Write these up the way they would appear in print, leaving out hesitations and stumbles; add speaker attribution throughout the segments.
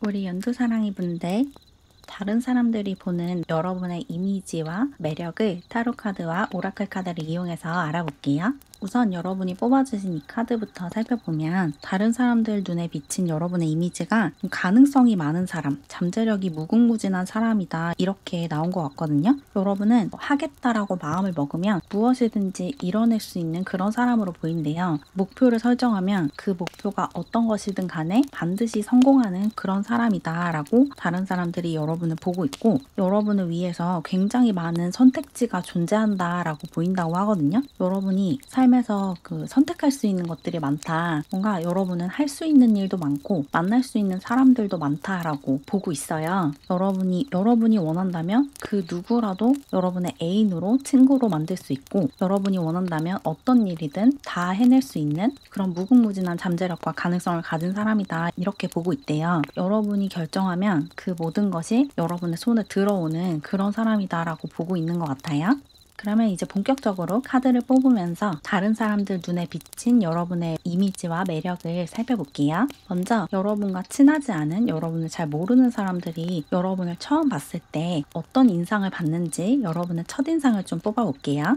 Speaker 1: 우리 연두사랑이 분들, 다른 사람들이 보는 여러분의 이미지와 매력을 타로 카드와 오라클 카드를 이용해서 알아볼게요. 우선 여러분이 뽑아주신 이 카드부터 살펴보면 다른 사람들 눈에 비친 여러분의 이미지가 가능성이 많은 사람, 잠재력이 무궁무진한 사람이다 이렇게 나온 것 같거든요. 여러분은 하겠다라고 마음을 먹으면 무엇이든지 이뤄낼 수 있는 그런 사람으로 보인대요. 목표를 설정하면 그 목표가 어떤 것이든 간에 반드시 성공하는 그런 사람이다 라고 다른 사람들이 여러분을 보고 있고, 여러분을 위해서 굉장히 많은 선택지가 존재한다 라고 보인다고 하거든요. 여러분이 삶에서 선택할 수 있는 것들이 많다. 뭔가 여러분은 할 수 있는 일도 많고 만날 수 있는 사람들도 많다라고 보고 있어요. 여러분이 원한다면 그 누구라도 여러분의 애인으로 친구로 만들 수 있고, 여러분이 원한다면 어떤 일이든 다 해낼 수 있는 그런 무궁무진한 잠재력과 가능성을 가진 사람이다 이렇게 보고 있대요. 여러분이 결정하면 그 모든 것이 여러분의 손에 들어오는 그런 사람이다라고 보고 있는 것 같아요. 그러면 이제 본격적으로 카드를 뽑으면서 다른 사람들 눈에 비친 여러분의 이미지와 매력을 살펴볼게요. 먼저 여러분과 친하지 않은, 여러분을 잘 모르는 사람들이 여러분을 처음 봤을 때 어떤 인상을 받는지 여러분의 첫인상을 좀 뽑아볼게요.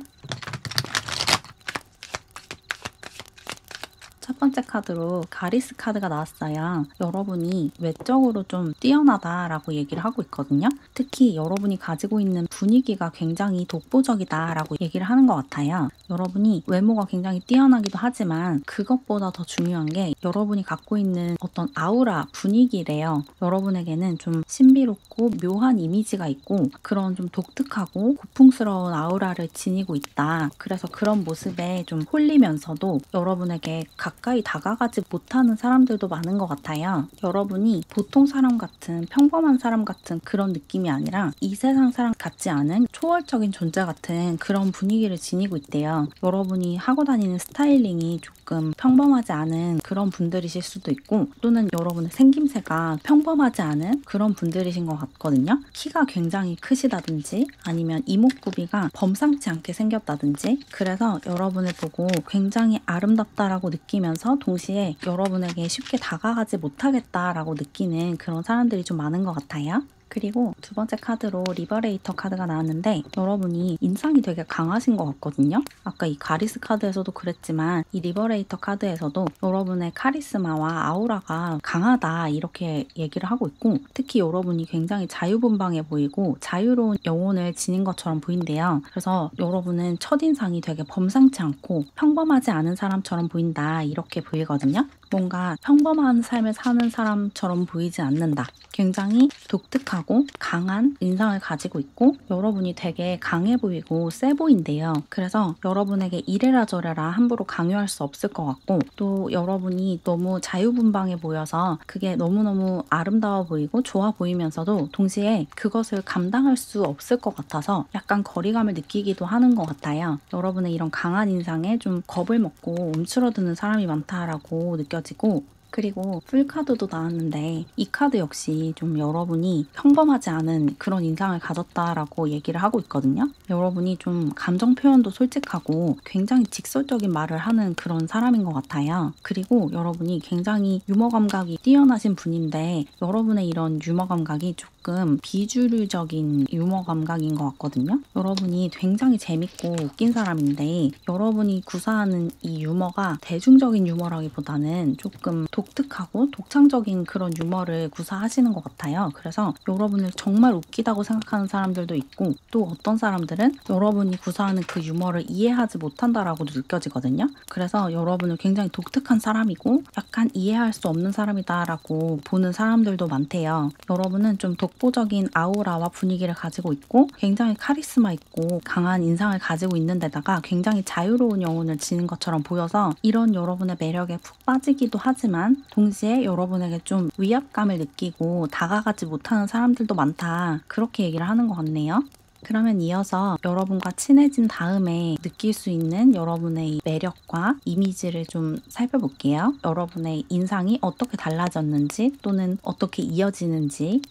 Speaker 1: 첫 번째 카드로 가리스 카드가 나왔어요. 여러분이 외적으로 좀 뛰어나다라고 얘기를 하고 있거든요. 특히 여러분이 가지고 있는 분위기가 굉장히 독보적이다라고 얘기를 하는 것 같아요. 여러분이 외모가 굉장히 뛰어나기도 하지만 그것보다 더 중요한 게 여러분이 갖고 있는 어떤 아우라, 분위기래요. 여러분에게는 좀 신비롭고 묘한 이미지가 있고 그런 좀 독특하고 고풍스러운 아우라를 지니고 있다. 그래서 그런 모습에 좀 홀리면서도 여러분에게 가까이 다가가지 못하는 사람들도 많은 것 같아요. 여러분이 보통 사람 같은, 평범한 사람 같은 그런 느낌이 아니라 이 세상 사람 같지 않은 초월적인 존재 같은 그런 분위기를 지니고 있대요. 여러분이 하고 다니는 스타일링이 조금 평범하지 않은 그런 분들이실 수도 있고, 또는 여러분의 생김새가 평범하지 않은 그런 분들이신 것 같거든요. 키가 굉장히 크시다든지 아니면 이목구비가 범상치 않게 생겼다든지, 그래서 여러분을 보고 굉장히 아름답다라고 느끼면서 동시에 여러분에게 쉽게 다가가지 못하겠다라고 느끼는 그런 사람들이 좀 많은 것 같아요. 그리고 두 번째 카드로 리버레이터 카드가 나왔는데, 여러분이 인상이 되게 강하신 것 같거든요. 아까 이 가리스 카드에서도 그랬지만 이 리버레이터 카드에서도 여러분의 카리스마와 아우라가 강하다 이렇게 얘기를 하고 있고, 특히 여러분이 굉장히 자유분방해 보이고 자유로운 영혼을 지닌 것처럼 보인대요. 그래서 여러분은 첫인상이 되게 범상치 않고 평범하지 않은 사람처럼 보인다 이렇게 보이거든요. 뭔가 평범한 삶을 사는 사람처럼 보이지 않는다. 굉장히 독특하고 강한 인상을 가지고 있고 여러분이 되게 강해 보이고 세 보인대요. 그래서 여러분에게 이래라 저래라 함부로 강요할 수 없을 것 같고, 또 여러분이 너무 자유분방해 보여서 그게 너무너무 아름다워 보이고 좋아 보이면서도 동시에 그것을 감당할 수 없을 것 같아서 약간 거리감을 느끼기도 하는 것 같아요. 여러분의 이런 강한 인상에 좀 겁을 먹고 움츠러드는 사람이 많다라고 느껴지고, 그리고 풀카드도 나왔는데 이 카드 역시 좀 여러분이 평범하지 않은 그런 인상을 가졌다라고 얘기를 하고 있거든요. 여러분이 좀 감정 표현도 솔직하고 굉장히 직설적인 말을 하는 그런 사람인 것 같아요. 그리고 여러분이 굉장히 유머 감각이 뛰어나신 분인데 여러분의 이런 유머 감각이 조금 비주류적인 유머 감각인 것 같거든요. 여러분이 굉장히 재밌고 웃긴 사람인데 여러분이 구사하는 이 유머가 대중적인 유머라기보다는 조금 독특하고 독창적인 그런 유머를 구사하시는 것 같아요. 그래서 여러분을 정말 웃기다고 생각하는 사람들도 있고, 또 어떤 사람들은 여러분이 구사하는 그 유머를 이해하지 못한다라고도 느껴지거든요. 그래서 여러분을 굉장히 독특한 사람이고 약간 이해할 수 없는 사람이다라고 보는 사람들도 많대요. 여러분은 좀 독보적인 아우라와 분위기를 가지고 있고 굉장히 카리스마 있고 강한 인상을 가지고 있는 데다가 굉장히 자유로운 영혼을 지닌 것처럼 보여서 이런 여러분의 매력에 푹 빠지기도 하지만 동시에 여러분에게 좀 위압감을 느끼고 다가가지 못하는 사람들도 많다, 그렇게 얘기를 하는 것 같네요. 그러면 이어서 여러분과 친해진 다음에 느낄 수 있는 여러분의 매력과 이미지를 좀 살펴볼게요. 여러분의 인상이 어떻게 달라졌는지 또는 어떻게 이어지는지.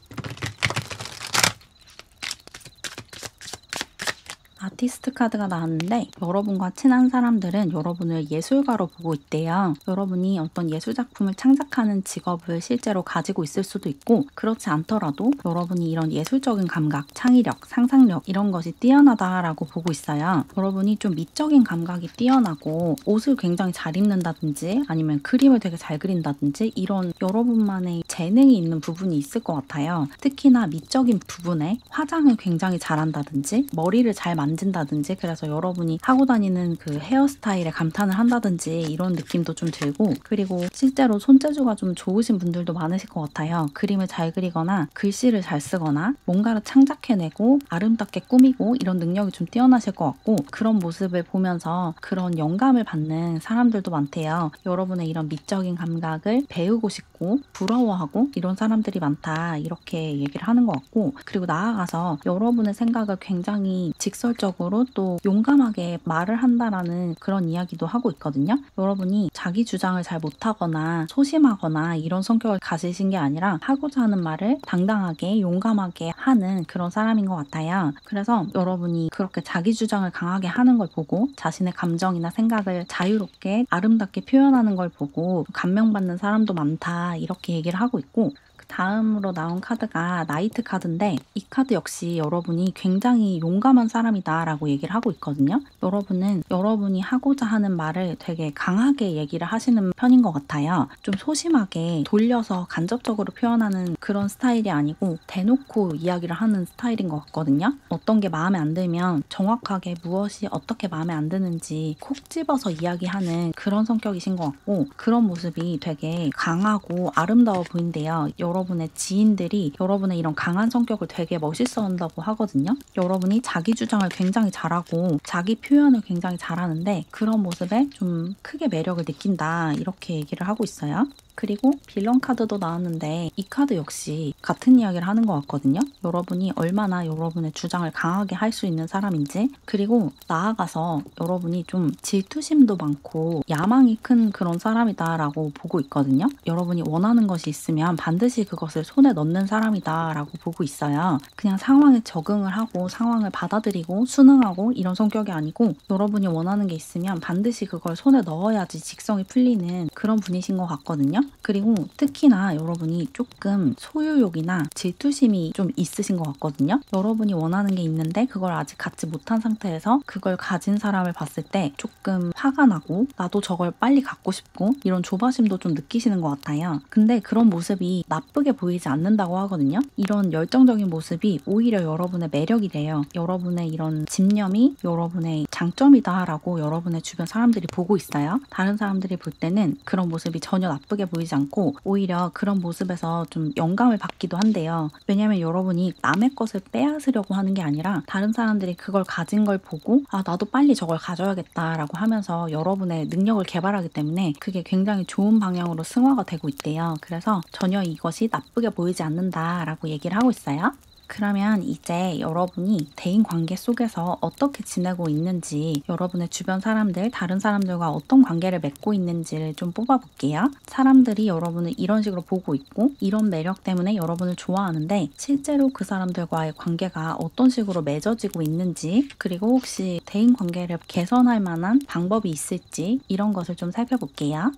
Speaker 1: 아티스트 카드가 나왔는데 여러분과 친한 사람들은 여러분을 예술가로 보고 있대요. 여러분이 어떤 예술 작품을 창작하는 직업을 실제로 가지고 있을 수도 있고 그렇지 않더라도 여러분이 이런 예술적인 감각, 창의력, 상상력 이런 것이 뛰어나다라고 보고 있어요. 여러분이 좀 미적인 감각이 뛰어나고 옷을 굉장히 잘 입는다든지 아니면 그림을 되게 잘 그린다든지 이런 여러분만의 재능이 있는 부분이 있을 것 같아요. 특히나 미적인 부분에 화장을 굉장히 잘한다든지 머리를 잘 만진다든지 그래서 여러분이 하고 다니는 그 헤어스타일에 감탄을 한다든지 이런 느낌도 좀 들고 그리고 실제로 손재주가 좀 좋으신 분들도 많으실 것 같아요. 그림을 잘 그리거나 글씨를 잘 쓰거나 뭔가를 창작해내고 아름답게 꾸미고 이런 능력이 좀 뛰어나실 것 같고 그런 모습을 보면서 그런 영감을 받는 사람들도 많대요. 여러분의 이런 미적인 감각을 배우고 싶고 부러워하고 이런 사람들이 많다 이렇게 얘기를 하는 것 같고 그리고 나아가서 여러분의 생각을 굉장히 직설적으로 또 용감하게 말을 한다라는 그런 이야기도 하고 있거든요. 여러분이 자기 주장을 잘 못하거나 소심하거나 이런 성격을 가지신 게 아니라 하고자 하는 말을 당당하게 용감하게 하는 그런 사람인 것 같아요. 그래서 여러분이 그렇게 자기 주장을 강하게 하는 걸 보고 자신의 감정이나 생각을 자유롭게 아름답게 표현하는 걸 보고 감명받는 사람도 많다 이렇게 얘기를 하고 있고 다음으로 나온 카드가 나이트 카드인데 이 카드 역시 여러분이 굉장히 용감한 사람이다 라고 얘기를 하고 있거든요. 여러분은 여러분이 하고자 하는 말을 되게 강하게 얘기를 하시는 편인 것 같아요. 좀 소심하게 돌려서 간접적으로 표현하는 그런 스타일이 아니고 대놓고 이야기를 하는 스타일인 것 같거든요. 어떤 게 마음에 안 들면 정확하게 무엇이 어떻게 마음에 안 드는지 콕 집어서 이야기하는 그런 성격이신 것 같고 그런 모습이 되게 강하고 아름다워 보인대요. 여러분의 지인들이 여러분의 이런 강한 성격을 되게 멋있어 한다고 하거든요. 여러분이 자기 주장을 굉장히 잘하고 자기 표현을 굉장히 잘하는데 그런 모습에 좀 크게 매력을 느낀다 이렇게 얘기를 하고 있어요. 그리고 빌런 카드도 나왔는데 이 카드 역시 같은 이야기를 하는 것 같거든요. 여러분이 얼마나 여러분의 주장을 강하게 할 수 있는 사람인지 그리고 나아가서 여러분이 좀 질투심도 많고 야망이 큰 그런 사람이다 라고 보고 있거든요. 여러분이 원하는 것이 있으면 반드시 그것을 손에 넣는 사람이다 라고 보고 있어요. 그냥 상황에 적응을 하고 상황을 받아들이고 순응하고 이런 성격이 아니고 여러분이 원하는 게 있으면 반드시 그걸 손에 넣어야지 직성이 풀리는 그런 분이신 것 같거든요. 그리고 특히나 여러분이 조금 소유욕이나 질투심이 좀 있으신 것 같거든요. 여러분이 원하는 게 있는데 그걸 아직 갖지 못한 상태에서 그걸 가진 사람을 봤을 때 조금 화가 나고 나도 저걸 빨리 갖고 싶고 이런 조바심도 좀 느끼시는 것 같아요. 근데 그런 모습이 나쁘게 보이지 않는다고 하거든요. 이런 열정적인 모습이 오히려 여러분의 매력이래요. 여러분의 이런 집념이 여러분의 장점이다라고 여러분의 주변 사람들이 보고 있어요. 다른 사람들이 볼 때는 그런 모습이 전혀 나쁘게 보이지 않고 오히려 그런 모습에서 좀 영감을 받기도 한대요. 왜냐면 여러분이 남의 것을 빼앗으려고 하는 게 아니라 다른 사람들이 그걸 가진 걸 보고 아 나도 빨리 저걸 가져야겠다라고 하면서 여러분의 능력을 개발하기 때문에 그게 굉장히 좋은 방향으로 승화가 되고 있대요. 그래서 전혀 이것이 나쁘게 보이지 않는다라고 얘기를 하고 있어요. 그러면 이제 여러분이 대인관계 속에서 어떻게 지내고 있는지 여러분의 주변 사람들, 다른 사람들과 어떤 관계를 맺고 있는지를 좀 뽑아볼게요. 사람들이 여러분을 이런 식으로 보고 있고 이런 매력 때문에 여러분을 좋아하는데 실제로 그 사람들과의 관계가 어떤 식으로 맺어지고 있는지 그리고 혹시 대인관계를 개선할 만한 방법이 있을지 이런 것을 좀 살펴볼게요.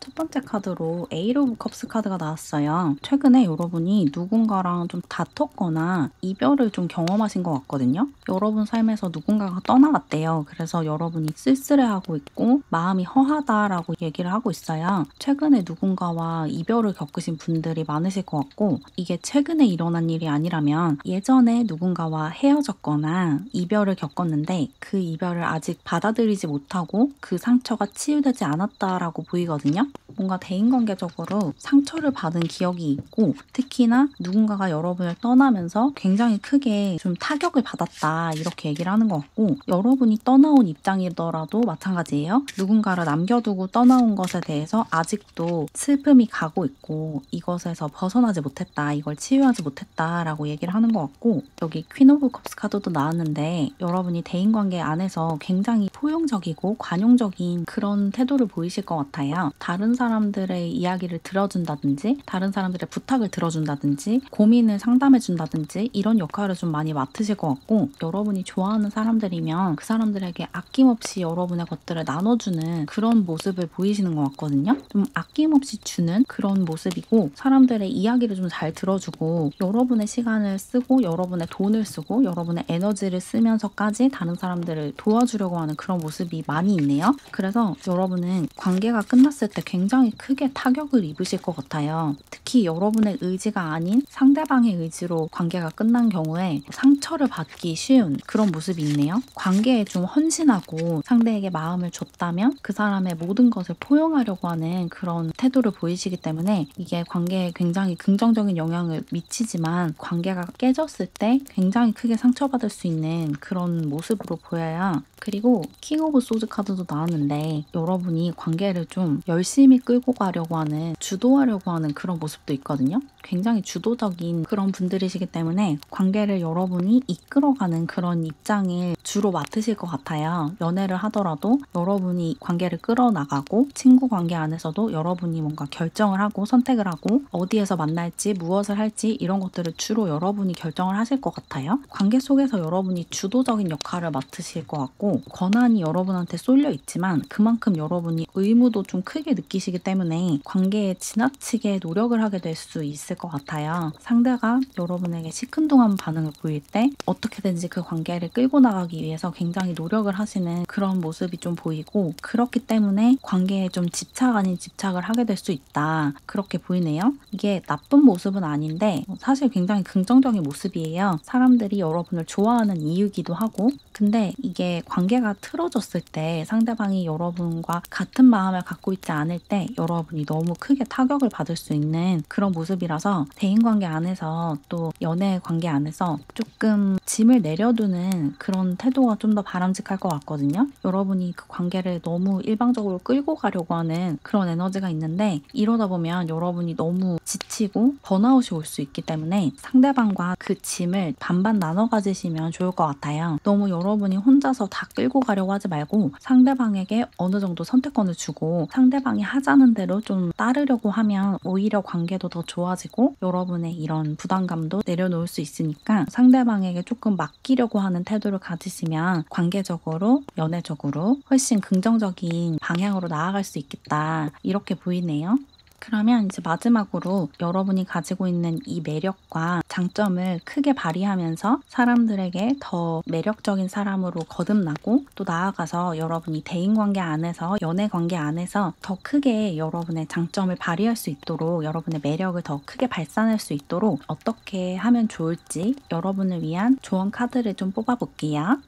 Speaker 1: 첫 번째 카드로 에이트 오브 컵스 카드가 나왔어요. 최근에 여러분이 누군가랑 좀 다퉜거나 이별을 좀 경험하신 것 같거든요. 여러분 삶에서 누군가가 떠나갔대요. 그래서 여러분이 쓸쓸해하고 있고 마음이 허하다라고 얘기를 하고 있어요. 최근에 누군가와 이별을 겪으신 분들이 많으실 것 같고 이게 최근에 일어난 일이 아니라면 예전에 누군가와 헤어졌거나 이별을 겪었는데 그 이별을 아직 받아들이지 못하고 그 상처가 치유되지 않았다라고 보이거든요. 뭔가 대인관계적으로 상처를 받은 기억이 있고 특히나 누군가가 여러분을 떠나면서 굉장히 크게 좀 타격을 받았다 이렇게 얘기를 하는 것 같고 여러분이 떠나온 입장이더라도 마찬가지예요. 누군가를 남겨두고 떠나온 것에 대해서 아직도 슬픔이 가고 있고 이것에서 벗어나지 못했다 이걸 치유하지 못했다 라고 얘기를 하는 것 같고 여기 퀸 오브 컵스 카드도 나왔는데 여러분이 대인관계 안에서 굉장히 포용적이고 관용적인 그런 태도를 보이실 것 같아요. 다른 사람들의 이야기를 들어준다든지 다른 사람들의 부탁을 들어준다든지 고민을 상담해준다든지 이런 역할을 좀 많이 맡으실 것 같고, 여러분이 좋아하는 사람들이면 그 사람들에게 아낌없이 여러분의 것들을 나눠주는 그런 모습을 보이시는 것 같거든요. 좀 아낌없이 주는 그런 모습이고, 사람들의 이야기를 좀 잘 들어주고 여러분의 시간을 쓰고 여러분의 돈을 쓰고 여러분의 에너지를 쓰면서까지 다른 사람들을 도와주려고 하는 그런 모습이 많이 있네요. 그래서 여러분은 관계가 끝났을 때 굉장히 크게 타격을 입으실 것 같아요. 특히 여러분의 의지가 아닌 상대방의 의지로 관계가 끝난 경우에 상처를 받기 쉬운 그런 모습이 있네요. 관계에 좀 헌신하고 상대에게 마음을 줬다면 그 사람의 모든 것을 포용하려고 하는 그런 태도를 보이시기 때문에 이게 관계에 굉장히 긍정적인 영향을 미치지만, 관계가 깨졌을 때 굉장히 크게 상처받을 수 있는 그런 모습으로 보여요. 그리고 킹 오브 소드 카드도 나왔는데, 여러분이 관계를 좀 열심히 끌고 가려고 하는, 주도하려고 하는 그런 모습도 있거든요. 굉장히 주도적인 그런 분들이시기 때문에 관계를 여러분이 이끌어가는 그런 입장을 주로 맡으실 것 같아요. 연애를 하더라도 여러분이 관계를 끌어나가고, 친구 관계 안에서도 여러분이 뭔가 결정을 하고 선택을 하고 어디에서 만날지 무엇을 할지 이런 것들을 주로 여러분이 결정을 하실 것 같아요. 관계 속에서 여러분이 주도적인 역할을 맡으실 것 같고, 권한이 여러분한테 쏠려 있지만 그만큼 여러분이 의무도 좀 크게 느끼시기 때문에 관계에 지나치게 노력을 하게 될 수 있을 것 같아요. 상대가 여러분에게 시큰둥한 반응을 보일 때 어떻게든지 그 관계를 끌고 나가기 위해서 굉장히 노력을 하시는 그런 모습이 좀 보이고, 그렇기 때문에 관계에 좀 집착 아닌 집착을 하게 될 수 있다, 그렇게 보이네요. 이게 나쁜 모습은 아닌데 사실 굉장히 긍정적인 모습이에요. 사람들이 여러분을 좋아하는 이유기도 하고, 근데 이게 관계가 틀어졌을 때 상대방이 여러분과 같은 마음을 갖고 있지 않을 때 여러분이 너무 크게 타격을 받을 수 있는 그런 모습이라서, 대인관계 안에서 또 연애 관계 안에서 조금 짐을 내려두는 그런 태도가 좀 더 바람직할 것 같거든요. 여러분이 그 관계를 너무 일방적으로 끌고 가려고 하는 그런 에너지가 있는데, 이러다 보면 여러분이 너무 지치고 번아웃이 올 수 있기 때문에 상대방과 그 짐을 반반 나눠 가지시면 좋을 것 같아요. 너무 여러분이 혼자서 다 끌고 가려고 하지 말고 상대방에게 어느 정도 선택권을 주고 상대방이 하자는 대로 좀 따르려고 하면 오히려 관계도 더 좋아지고 여러분의 이런 부담감도 내려놓을 수 있으니까, 상대방에게 조금 맡기려고 하는 태도를 가지시면 관계적으로, 연애적으로 훨씬 긍정적인 방향으로 나아갈 수 있겠다, 이렇게 보이네요. 그러면 이제 마지막으로 여러분이 가지고 있는 이 매력과 장점을 크게 발휘하면서 사람들에게 더 매력적인 사람으로 거듭나고, 또 나아가서 여러분이 대인관계 안에서, 연애관계 안에서 더 크게 여러분의 장점을 발휘할 수 있도록, 여러분의 매력을 더 크게 발산할 수 있도록 어떻게 하면 좋을지 여러분을 위한 조언 카드를 좀 뽑아볼게요.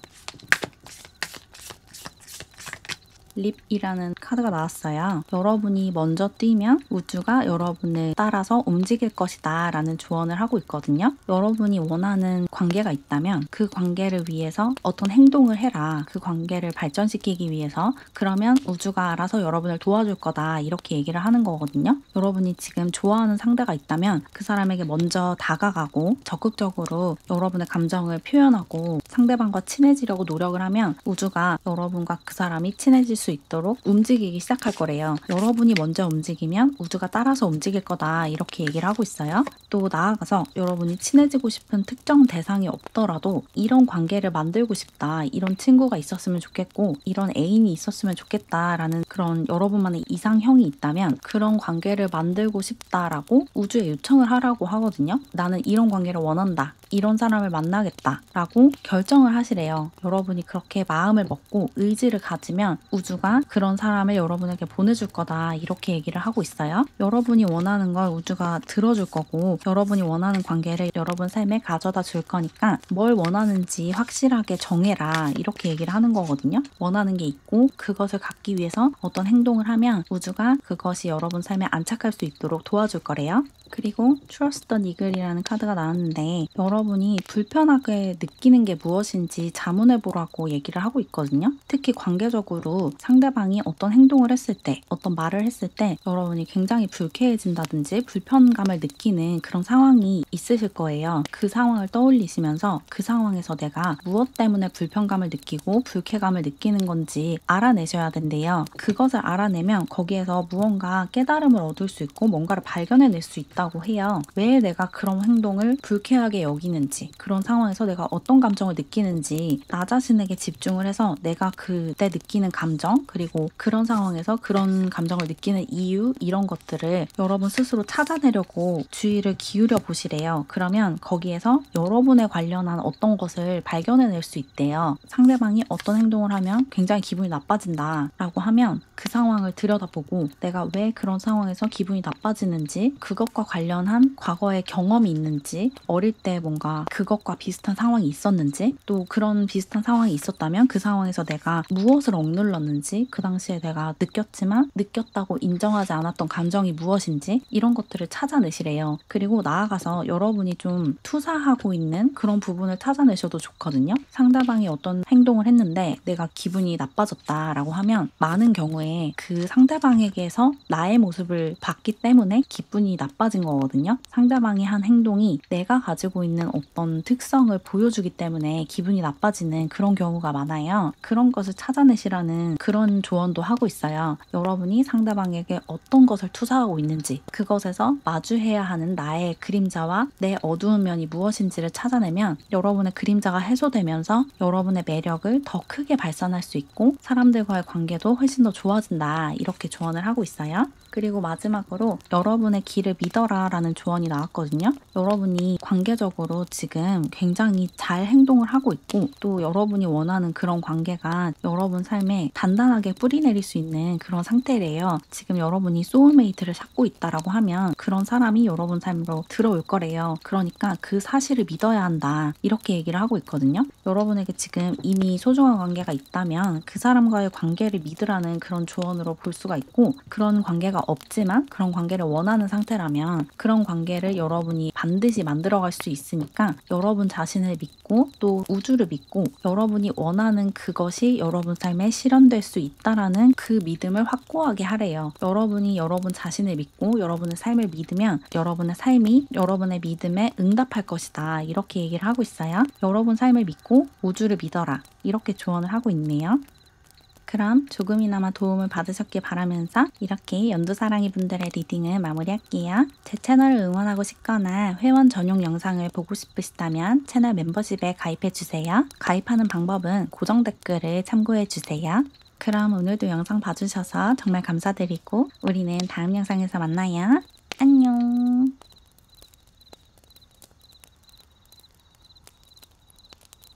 Speaker 1: 립이라는 카드가 나왔어요. 여러분이 먼저 뛰면 우주가 여러분을 따라서 움직일 것이다 라는 조언을 하고 있거든요. 여러분이 원하는 관계가 있다면 그 관계를 위해서 어떤 행동을 해라. 그 관계를 발전시키기 위해서. 그러면 우주가 알아서 여러분을 도와줄 거다, 이렇게 얘기를 하는 거거든요. 여러분이 지금 좋아하는 상대가 있다면 그 사람에게 먼저 다가가고 적극적으로 여러분의 감정을 표현하고 상대방과 친해지려고 노력을 하면 우주가 여러분과 그 사람이 친해질 수 있도록 움직이기 시작할 거래요. 여러분이 먼저 움직이면 우주가 따라서 움직일 거다, 이렇게 얘기를 하고 있어요. 또 나아가서 여러분이 친해지고 싶은 특정 대상이 없더라도 이런 관계를 만들고 싶다, 이런 친구가 있었으면 좋겠고 이런 애인이 있었으면 좋겠다라는 그런 여러분만의 이상형이 있다면 그런 관계를 만들고 싶다라고 우주에 요청을 하라고 하거든요. 나는 이런 관계를 원한다, 이런 사람을 만나겠다 라고 결정을 하시래요. 여러분이 그렇게 마음을 먹고 의지를 가지면 우주가 그런 사람을 여러분에게 보내줄 거다, 이렇게 얘기를 하고 있어요. 여러분이 원하는 걸 우주가 들어줄 거고, 여러분이 원하는 관계를 여러분 삶에 가져다 줄 거니까 뭘 원하는지 확실하게 정해라, 이렇게 얘기를 하는 거거든요. 원하는 게 있고 그것을 갖기 위해서 어떤 행동을 하면 우주가 그것이 여러분 삶에 안착할 수 있도록 도와줄 거래요. 그리고 Trust the Eagle이라는 카드가 나왔는데, 여러분이 불편하게 느끼는 게 무엇인지 자문해보라고 얘기를 하고 있거든요. 특히 관계적으로 상대방이 어떤 행동을 했을 때, 어떤 말을 했을 때 여러분이 굉장히 불쾌해진다든지 불편감을 느끼는 그런 상황이 있으실 거예요. 그 상황을 떠올리시면서 그 상황에서 내가 무엇 때문에 불편감을 느끼고 불쾌감을 느끼는 건지 알아내셔야 된대요. 그것을 알아내면 거기에서 무언가 깨달음을 얻을 수 있고 뭔가를 발견해낼 수 있다고 해요. 왜 내가 그런 행동을 불쾌하게 여기는지, 그런 상황에서 내가 어떤 감정을 느끼는지 나 자신에게 집중을 해서 내가 그때 느끼는 감정, 그리고 그런 상황에서 그런 감정을 느끼는 이유, 이런 것들을 여러분 스스로 찾아내려고 주의를 기울여 보시래요. 그러면 거기에서 여러분에 관련한 어떤 것을 발견해낼 수 있대요. 상대방이 어떤 행동을 하면 굉장히 기분이 나빠진다 라고 하면 그 상황을 들여다보고 내가 왜 그런 상황에서 기분이 나빠지는지, 그것과 관련한 과거의 경험이 있는지, 어릴 때 뭔가 그것과 비슷한 상황이 있었는지, 또 그런 비슷한 상황이 있었다면 그 상황에서 내가 무엇을 억눌렀는지, 그 당시에 내가 느꼈지만 느꼈다고 인정하지 않았던 감정이 무엇인지, 이런 것들을 찾아내시래요. 그리고 나아가서 여러분이 좀 투사하고 있는 그런 부분을 찾아내셔도 좋거든요. 상대방이 어떤 행동을 했는데 내가 기분이 나빠졌다라고 하면 많은 경우에 그 상대방에게서 나의 모습을 봤기 때문에 기분이 나빠진 거거든요. 상대방이 한 행동이 내가 가지고 있는 어떤 특성을 보여주기 때문에 기분이 나빠지는 그런 경우가 많아요. 그런 것을 찾아내시라는 그런 조언도 하고 있어요. 여러분이 상대방에게 어떤 것을 투사하고 있는지, 그것에서 마주해야 하는 나의 그림자와 내 어두운 면이 무엇인지를 찾아내면 여러분의 그림자가 해소되면서 여러분의 매력을 더 크게 발산할 수 있고 사람들과의 관계도 훨씬 더 좋아진다, 이렇게 조언을 하고 있어요. 그리고 마지막으로 여러분의 길을 믿어라 라는 조언이 나왔거든요. 여러분이 관계적으로 지금 굉장히 잘 행동을 하고 있고 또 여러분이 원하는 그런 관계가 여러분 삶에 단단하게 뿌리내릴 수 있는 그런 상태래요. 지금 여러분이 소울메이트를 찾고 있다라고 하면 그런 사람이 여러분 삶으로 들어올 거래요. 그러니까 그 사실을 믿어야 한다, 이렇게 얘기를 하고 있거든요. 여러분에게 지금 이미 소중한 관계가 있다면 그 사람과의 관계를 믿으라는 그런 조언으로 볼 수가 있고, 그런 관계가 없지만 그런 관계를 원하는 상태라면 그런 관계를 여러분이 반드시 만들어갈 수 있으니까 여러분 자신을 믿고 또 우주를 믿고 여러분이 원하는 그것이 여러분 삶에 실현될 수 있다라는 그 믿음을 확고하게 하래요. 여러분이 여러분 자신을 믿고 여러분의 삶을 믿으면 여러분의 삶이 여러분의 믿음에 응답할 것이다, 이렇게 얘기를 하고 있어요. 여러분 삶을 믿고 우주를 믿어라, 이렇게 조언을 하고 있네요. 그럼 조금이나마 도움을 받으셨길 바라면서 이렇게 연두사랑이 분들의 리딩을 마무리할게요. 제 채널을 응원하고 싶거나 회원 전용 영상을 보고 싶으시다면 채널 멤버십에 가입해주세요. 가입하는 방법은 고정 댓글을 참고해주세요. 그럼 오늘도 영상 봐주셔서 정말 감사드리고 우리는 다음 영상에서 만나요. 안녕.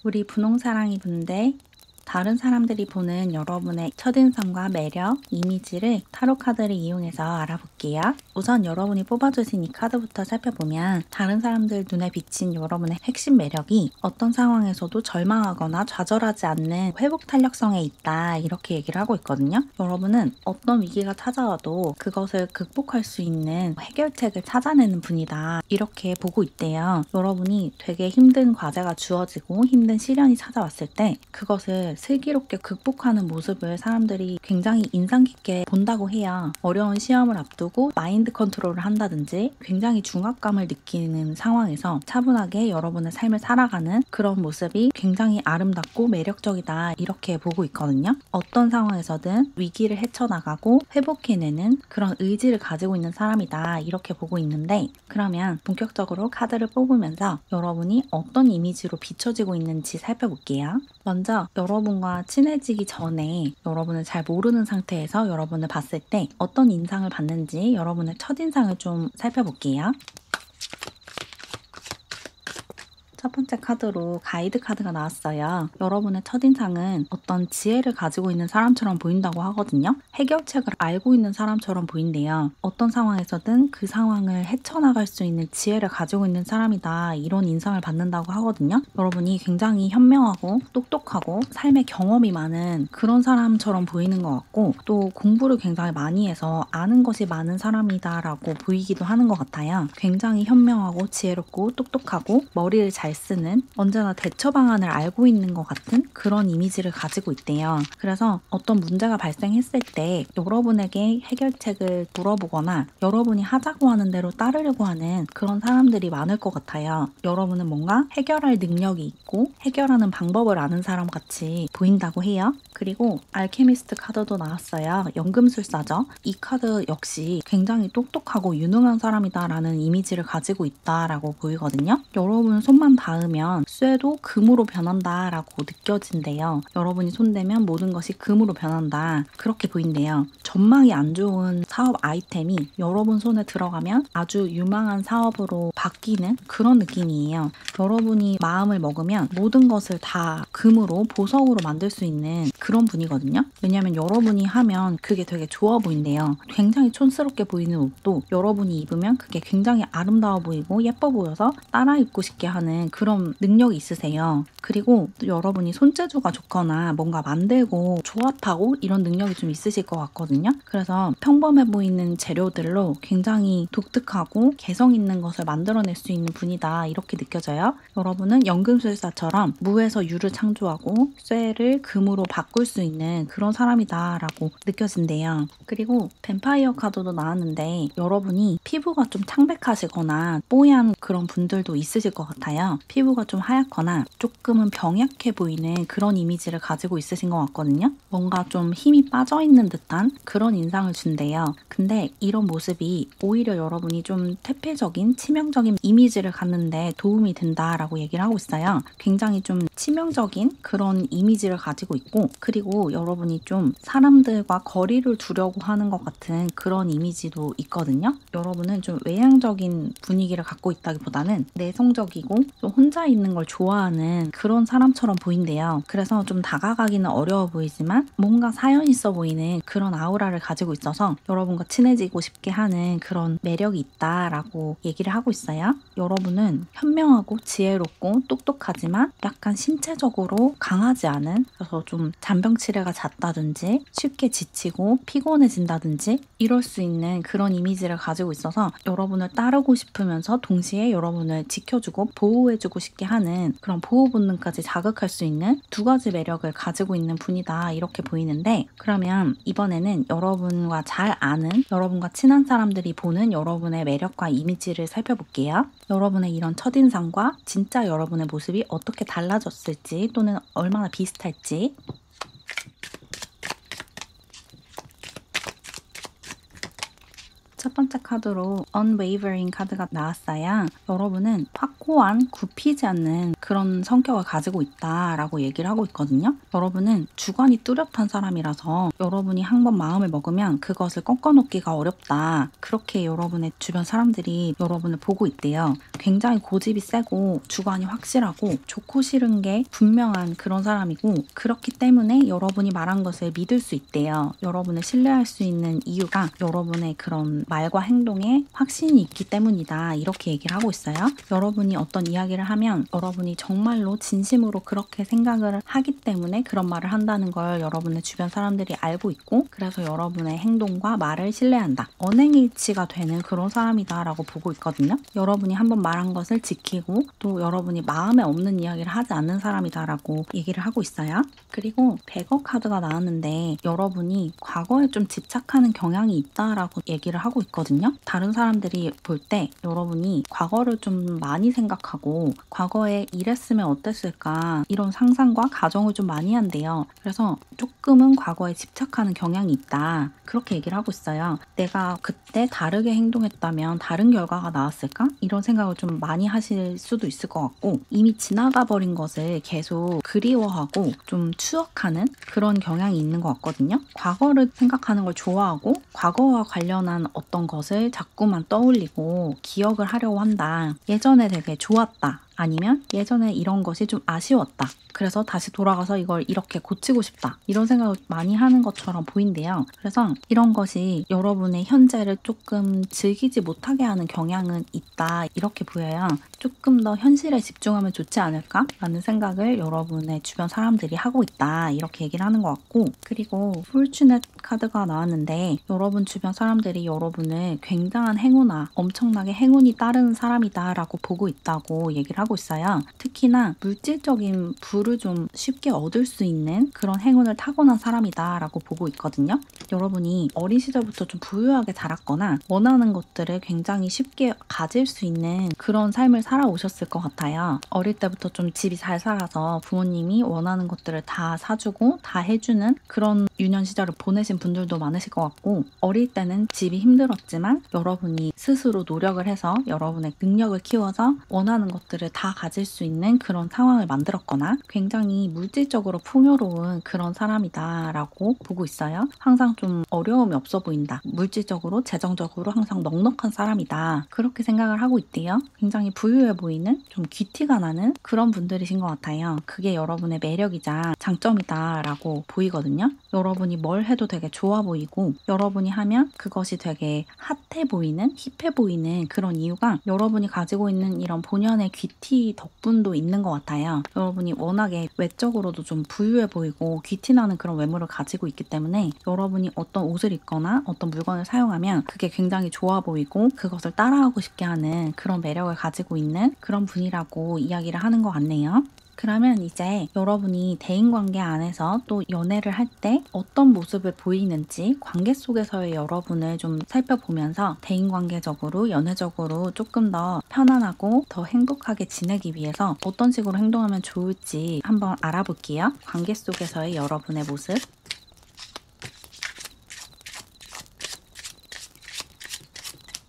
Speaker 1: 우리 분홍사랑이 분들, 다른 사람들이 보는 여러분의 첫인상과 매력, 이미지를 타로 카드를 이용해서 알아볼게요. 우선 여러분이 뽑아주신 이 카드부터 살펴보면 다른 사람들 눈에 비친 여러분의 핵심 매력이 어떤 상황에서도 절망하거나 좌절하지 않는 회복 탄력성에 있다, 이렇게 얘기를 하고 있거든요. 여러분은 어떤 위기가 찾아와도 그것을 극복할 수 있는 해결책을 찾아내는 분이다, 이렇게 보고 있대요. 여러분이 되게 힘든 과제가 주어지고 힘든 시련이 찾아왔을 때 그것을 슬기롭게 극복하는 모습을 사람들이 굉장히 인상 깊게 본다고 해요. 어려운 시험을 앞두고 마인드 컨트롤을 한다든지 굉장히 중압감을 느끼는 상황에서 차분하게 여러분의 삶을 살아가는 그런 모습이 굉장히 아름답고 매력적이다, 이렇게 보고 있거든요. 어떤 상황에서든 위기를 헤쳐나가고 회복해내는 그런 의지를 가지고 있는 사람이다, 이렇게 보고 있는데, 그러면 본격적으로 카드를 뽑으면서 여러분이 어떤 이미지로 비춰지고 있는지 살펴볼게요. 먼저 여러분과 친해지기 전에 여러분을 잘 모르는 상태에서 여러분을 봤을 때 어떤 인상을 받는지 여러분의 첫인상을 좀 살펴볼게요. 첫 번째 카드로 가이드 카드가 나왔어요. 여러분의 첫인상은 어떤 지혜를 가지고 있는 사람처럼 보인다고 하거든요. 해결책을 알고 있는 사람처럼 보인대요. 어떤 상황에서든 그 상황을 헤쳐나갈 수 있는 지혜를 가지고 있는 사람이다, 이런 인상을 받는다고 하거든요. 여러분이 굉장히 현명하고 똑똑하고 삶의 경험이 많은 그런 사람처럼 보이는 것 같고 또 공부를 굉장히 많이 해서 아는 것이 많은 사람이다 라고 보이기도 하는 것 같아요. 굉장히 현명하고 지혜롭고 똑똑하고 머리를 잘 잘 쓰는, 언제나 대처 방안을 알고 있는 것 같은 그런 이미지를 가지고 있대요. 그래서 어떤 문제가 발생했을 때 여러분에게 해결책을 물어보거나 여러분이 하자고 하는 대로 따르려고 하는 그런 사람들이 많을 것 같아요. 여러분은 뭔가 해결할 능력이 있고 해결하는 방법을 아는 사람 같이 보인다고 해요. 그리고 알케미스트 카드도 나왔어요. 연금술사죠. 이 카드 역시 굉장히 똑똑하고 유능한 사람이다라는 이미지를 가지고 있다라고 보이거든요. 여러분 손만 닿으면 쇠도 금으로 변한다라고 느껴진대요. 여러분이 손대면 모든 것이 금으로 변한다. 그렇게 보인대요. 전망이 안 좋은 사업 아이템이 여러분 손에 들어가면 아주 유망한 사업으로 바뀌는 그런 느낌이에요. 여러분이 마음을 먹으면 모든 것을 다 금으로 보석으로 만들 수 있는 그런 분이거든요. 왜냐하면 여러분이 하면 그게 되게 좋아 보인대요. 굉장히 촌스럽게 보이는 옷도 여러분이 입으면 그게 굉장히 아름다워 보이고 예뻐 보여서 따라 입고 싶게 하는 그런 능력이 있으세요. 그리고 또 여러분이 손재주가 좋거나 뭔가 만들고 조합하고 이런 능력이 좀 있으실 것 같거든요. 그래서 평범해 보이는 재료들로 굉장히 독특하고 개성 있는 것을 만들어낼 수 있는 분이다 이렇게 느껴져요. 여러분은 연금술사처럼 무에서 유를 창조하고 쇠를 금으로 바꿀 수 있는 그런 사람이다 라고 느껴진대요. 그리고 뱀파이어 카드도 나왔는데 여러분이 피부가 좀 창백하시거나 뽀얀 그런 분들도 있으실 것 같아요. 피부가 좀 하얗거나 조금은 병약해 보이는 그런 이미지를 가지고 있으신 것 같거든요. 뭔가 좀 힘이 빠져있는 듯한 그런 인상을 준대요. 근데 이런 모습이 오히려 여러분이 좀 태폐적인 치명적인 이미지를 갖는데 도움이 된다라고 얘기를 하고 있어요. 굉장히 좀 치명적인 그런 이미지를 가지고 있고 그리고 여러분이 좀 사람들과 거리를 두려고 하는 것 같은 그런 이미지도 있거든요. 여러분은 좀 외향적인 분위기를 갖고 있다기보다는 내성적이고 좀 혼자 있는 걸 좋아하는 그런 사람처럼 보인대요. 그래서 좀 다가가기는 어려워 보이지만 뭔가 사연 있어 보이는 그런 아우라를 가지고 있어서 여러분과 친해지고 싶게 하는 그런 매력이 있다라고 얘기를 하고 있어요. 여러분은 현명하고 지혜롭고 똑똑하지만 약간 신체적으로 강하지 않은, 그래서 좀 잔병치레가 잦다든지 쉽게 지치고 피곤해진다든지 이럴 수 있는 그런 이미지를 가지고 있어서 여러분을 따르고 싶으면서 동시에 여러분을 지켜주고 보호해주고 싶게 하는 그런 보호 본능까지 자극할 수 있는 두 가지 매력을 가지고 있는 분이다 이렇게 보이는데, 그러면 이번에는 여러분과 잘 아는, 여러분과 친한 사람들이 보는 여러분의 매력과 이미지를 살펴볼게요. 여러분의 이런 첫인상과 진짜 여러분의 모습이 어떻게 달라졌을지 또는 얼마나 비슷할지. 첫 번째 카드로 Unwavering 카드가 나왔어요. 여러분은 확고한, 굽히지 않는 그런 성격을 가지고 있다라고 얘기를 하고 있거든요. 여러분은 주관이 뚜렷한 사람이라서 여러분이 한번 마음을 먹으면 그것을 꺾어놓기가 어렵다. 그렇게 여러분의 주변 사람들이 여러분을 보고 있대요. 굉장히 고집이 세고 주관이 확실하고 좋고 싫은 게 분명한 그런 사람이고, 그렇기 때문에 여러분이 말한 것을 믿을 수 있대요. 여러분을 신뢰할 수 있는 이유가 여러분의 그런 말과 행동에 확신이 있기 때문이다 이렇게 얘기를 하고 있어요. 여러분이 어떤 이야기를 하면 여러분이 정말로 진심으로 그렇게 생각을 하기 때문에 그런 말을 한다는 걸 여러분의 주변 사람들이 알고 있고, 그래서 여러분의 행동과 말을 신뢰한다, 언행일치가 되는 그런 사람이다 라고 보고 있거든요. 여러분이 한번 말한 것을 지키고 또 여러분이 마음에 없는 이야기를 하지 않는 사람이다 라고 얘기를 하고 있어요. 그리고 백어 카드가 나왔는데 여러분이 과거에 좀 집착하는 경향이 있다라고 얘기를 하고 있거든요. 다른 사람들이 볼 때 여러분이 과거를 좀 많이 생각하고 과거에 이랬으면 어땠을까 이런 상상과 가정을 좀 많이 한대요. 그래서 조금은 과거에 집착하는 경향이 있다 그렇게 얘기를 하고 있어요. 내가 그때 다르게 행동했다면 다른 결과가 나왔을까? 이런 생각을 좀 많이 하실 수도 있을 것 같고, 이미 지나가 버린 것을 계속 그리워하고 좀 추억하는 그런 경향이 있는 것 같거든요. 과거를 생각하는 걸 좋아하고 과거와 관련한 어떤 것을 자꾸만 떠올리고 기억을 하려고 한다. 예전에 되게 좋았다. 아니면 예전에 이런 것이 좀 아쉬웠다. 그래서 다시 돌아가서 이걸 이렇게 고치고 싶다. 이런 생각을 많이 하는 것처럼 보인대요. 그래서 이런 것이 여러분의 현재를 조금 즐기지 못하게 하는 경향은 있다. 이렇게 보여요. 조금 더 현실에 집중하면 좋지 않을까? 라는 생각을 여러분의 주변 사람들이 하고 있다. 이렇게 얘기를 하는 것 같고, 그리고 폴추넷 카드가 나왔는데 여러분 주변 사람들이 여러분을 굉장한 행운아, 엄청나게 행운이 따르는 사람이다 라고 보고 있다고 얘기를 하고 하고 있어요. 특히나 물질적인 부를 좀 쉽게 얻을 수 있는 그런 행운을 타고난 사람이다 라고 보고 있거든요. 여러분이 어린 시절부터 좀 부유하게 자랐거나 원하는 것들을 굉장히 쉽게 가질 수 있는 그런 삶을 살아오셨을 것 같아요. 어릴 때부터 좀 집이 잘 살아서 부모님이 원하는 것들을 다 사주고 다 해주는 그런 유년 시절을 보내신 분들도 많으실 것 같고, 어릴 때는 집이 힘들었지만 여러분이 스스로 노력을 해서 여러분의 능력을 키워서 원하는 것들을 다 가질 수 있는 그런 상황을 만들었거나 굉장히 물질적으로 풍요로운 그런 사람이다 라고 보고 있어요. 항상 좀 어려움이 없어 보인다, 물질적으로 재정적으로 항상 넉넉한 사람이다, 그렇게 생각을 하고 있대요. 굉장히 부유해 보이는, 좀 귀티가 나는 그런 분들이신 것 같아요. 그게 여러분의 매력이자 장점이다 라고 보이거든요. 여러분이 뭘 해도 되게 좋아 보이고 여러분이 하면 그것이 되게 핫해 보이는, 힙해 보이는 그런 이유가 여러분이 가지고 있는 이런 본연의 귀티 덕분도 있는 것 같아요. 여러분이 워낙에 외적으로도 좀 부유해 보이고 귀티나는 그런 외모를 가지고 있기 때문에 여러분이 어떤 옷을 입거나 어떤 물건을 사용하면 그게 굉장히 좋아 보이고 그것을 따라하고 싶게 하는 그런 매력을 가지고 있는 그런 분이라고 이야기를 하는 것 같네요. 그러면 이제 여러분이 대인관계 안에서 또 연애를 할 때 어떤 모습을 보이는지 관계 속에서의 여러분을 좀 살펴보면서 대인관계적으로, 연애적으로 조금 더 편안하고 더 행복하게 지내기 위해서 어떤 식으로 행동하면 좋을지 한번 알아볼게요. 관계 속에서의 여러분의 모습.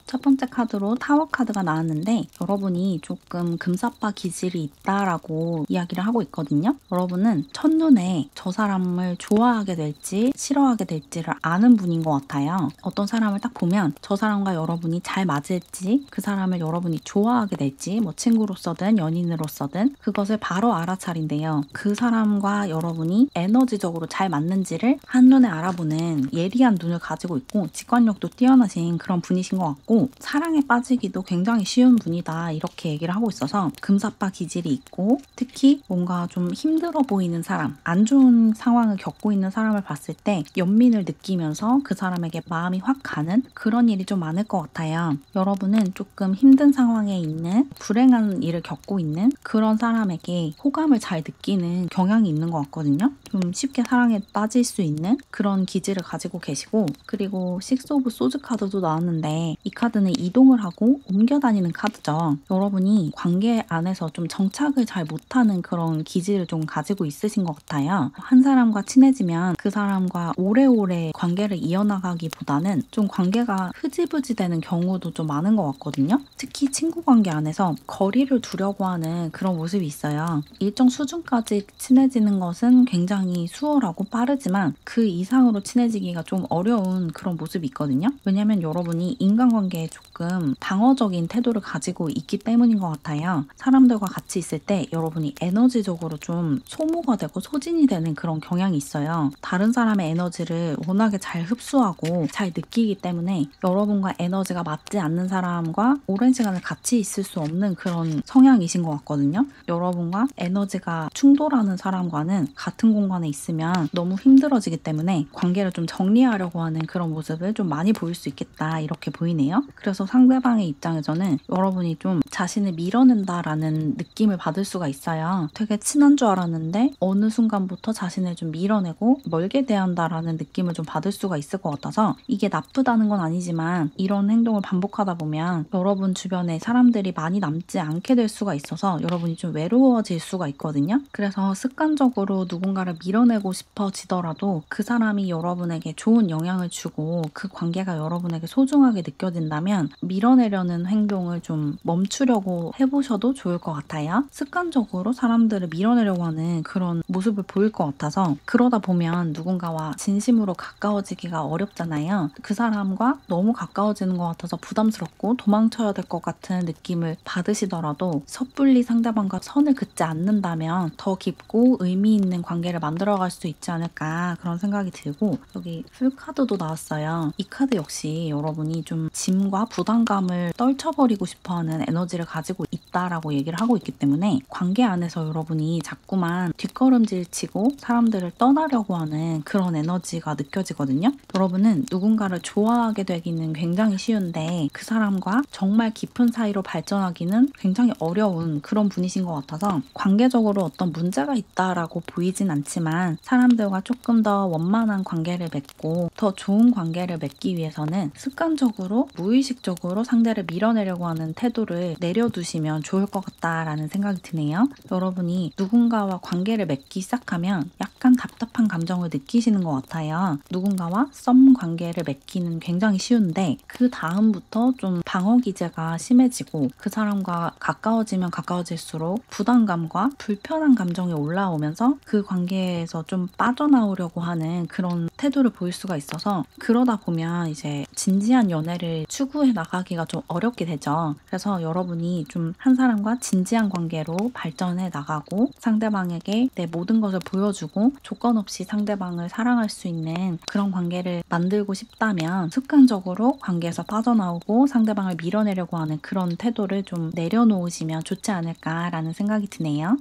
Speaker 1: 첫 번째 카드로 타워 카드가 나왔는데 여러분이 조금 금사빠 기질이 있다라고 이야기를 하고 있거든요. 여러분은 첫눈에 저 사람을 좋아하게 될지 싫어하게 될지를 아는 분인 것 같아요. 어떤 사람을 딱 보면 저 사람과 여러분이 잘 맞을지, 그 사람을 여러분이 좋아하게 될지, 뭐 친구로서든 연인으로서든 그것을 바로 알아차린대요. 그 사람과 여러분이 에너지적으로 잘 맞는지를 한눈에 알아보는 예리한 눈을 가지고 있고 직관력도 뛰어나신 그런 분이신 것 같고, 사랑에 빠지기도 굉장히 쉬운 분이다 이렇게 얘기를 하고 있어서 금사빠 기질이 있고, 특히 뭔가 좀 힘들어 보이는 사람, 안 좋은 상황을 겪고 있는 사람을 봤을 때 연민을 느끼면서 그 사람에게 마음이 확 가는 그런 일이 좀 많을 것 같아요. 여러분은 조금 힘든 상황에 있는, 불행한 일을 겪고 있는 그런 사람에게 호감을 잘 느끼는 경향이 있는 것 같거든요. 좀 쉽게 사랑에 빠질 수 있는 그런 기질을 가지고 계시고, 그리고 식스 오브 소즈 카드도 나왔는데 이 카드는 이동을 하고 옮겨 다니는 카드죠. 여러분이 관계 안에서 좀 정착을 잘 못하는 그런 기질을 좀 가지고 있으신 것 같아요. 한 사람과 친해지면 그 사람과 오래오래 관계를 이어나가기보다는 좀 관계가 흐지부지 되는 경우도 좀 많은 것 같거든요. 특히 친구 관계 안에서 거리를 두려고 하는 그런 모습이 있어요. 일정 수준까지 친해지는 것은 굉장히 수월하고 빠르지만 그 이상으로 친해지기가 좀 어려운 그런 모습이 있거든요. 왜냐면 여러분이 인간관계에 조금 방어적인 태도를 가지고 있기 때문인 것 같아요. 사람들과 같이 있을 때 여러분이 에너지적으로 좀 소모가 되고 소진이 되는 그런 경향이 있어요. 다른 사람의 에너지를 워낙에 잘 흡수하고 잘 느끼기 때문에 여러분과 에너지가 맞지 않는 사람과 오랜 시간을 같이 있을 수 없는 그런 성향이신 것 같거든요. 여러분과 에너지가 충돌하는 사람과는 같은 공간에 있으면 너무 힘들어지기 때문에 관계를 좀 정리하려고 하는 그런 모습을 좀 많이 보일 수 있겠다 이렇게 보이네요. 그래서 상대방의 입장에서는 여러분이 좀 자신을 밀어낸다라는 느낌을 받을 수가 있어요. 되게 친한 줄 알았는데 어느 순간부터 자신을 좀 밀어내고 멀게 대한다라는 느낌을 좀 받을 수가 있을 것 같아서, 이게 나쁘다는 건 아니지만 이런 행동을 반복하다 보면 여러분 주변에 사람들이 많이 남지 않게 될 수가 있어서 여러분이 좀 외로워질 수가 있거든요. 그래서 습관적으로 누군가를 밀어내고 싶어지더라도 그 사람이 여러분에게 좋은 영향을 주고 그 관계가 여러분에게 소중하게 느껴진다면 밀어내려는 행동을 좀 멈추려고 해보셔도 좋을 것 같아요. 습관적으로 사람들을 밀어내려고 하는 그런 모습을 보일 것 같아서 그러다 보면 누군가와 진심으로 가까워지기가 어렵잖아요. 그 사람과 너무 가까워지는 것 같아서 부담스럽고 도망쳐야 될 것 같은 느낌을 받으시더라도 섣불리 상대방과 선을 긋지 않는다면 더 깊고 의미 있는 관계를 만들어갈 수 있지 않을까 그런 생각이 들고, 여기 풀카드도 나왔어요. 이 카드 역시 여러분이 좀 짐과 부담감을 떨쳐버리고 싶어하는 에너지를 가지고 있다라고 얘기를 하고 있기 때문에 관계 안에서 여러분이 자꾸만 뒷걸음질 치고 사람들을 떠나려고 하는 그런 에너지가 느껴지거든요. 여러분은 누군가를 좋아하게 되기는 굉장히 쉬운데 그 사람과 정말 깊은 사이로 발전하기는 굉장히 어려운 그런 분이신 것 같아서, 관계적으로 어떤 문제가 있다라고 보이진 않지만 사람들과 조금 더 원만한 관계를 맺고 더 좋은 관계를 맺기 위해서는 습관적으로 무의식적으로 상대를 밀어내려고 하는 태도를 내려두시면 좋을 것 같다라는 생각이 드네요. 여러분이 누군가와 관계를 맺기 시작하면 약간 답답한 감정을 느끼시는 것 같아요. 누군가와 썸 관계를 맺기는 굉장히 쉬운데 그 다음부터 좀 방어 기제가 심해지고 그 사람과 가까워지면 가까워질수록 부담감과 불편한 감정이 올라오면서 그 관계에서 좀 빠져나오려고 하는 그런 태도를 보일 수가 있어서, 그러다 보면 이제 진지한 연애를 추구해 나가기가 좀 어렵게 되죠. 그래서 여러분이 좀 한 사람과 진지한 관계로 발전해 나가고 상대방에게 내 모든 것을 보여주고 조건 없이 상대방을 사랑할 수 있는 그런 관계를 만들고 싶다면 습관적으로 관계에서 빠져나오고 상대방을 밀어내려고 하는 그런 태도를 좀 내려놓으시면 좋지 않을까라는 생각이 드네요.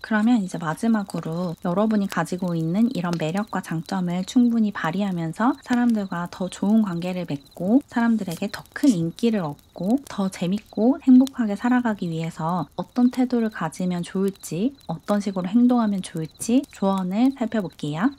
Speaker 1: 그러면 이제 마지막으로 여러분이 가지고 있는 이런 매력과 장점을 충분히 발휘하면서 사람들과 더 좋은 관계를 맺고 사람들에게 더 큰 인기를 얻고 더 재밌고 행복하게 살아가기 위해서 어떤 태도를 가지면 좋을지, 어떤 식으로 행동하면 좋을지 조언을 살펴볼게요.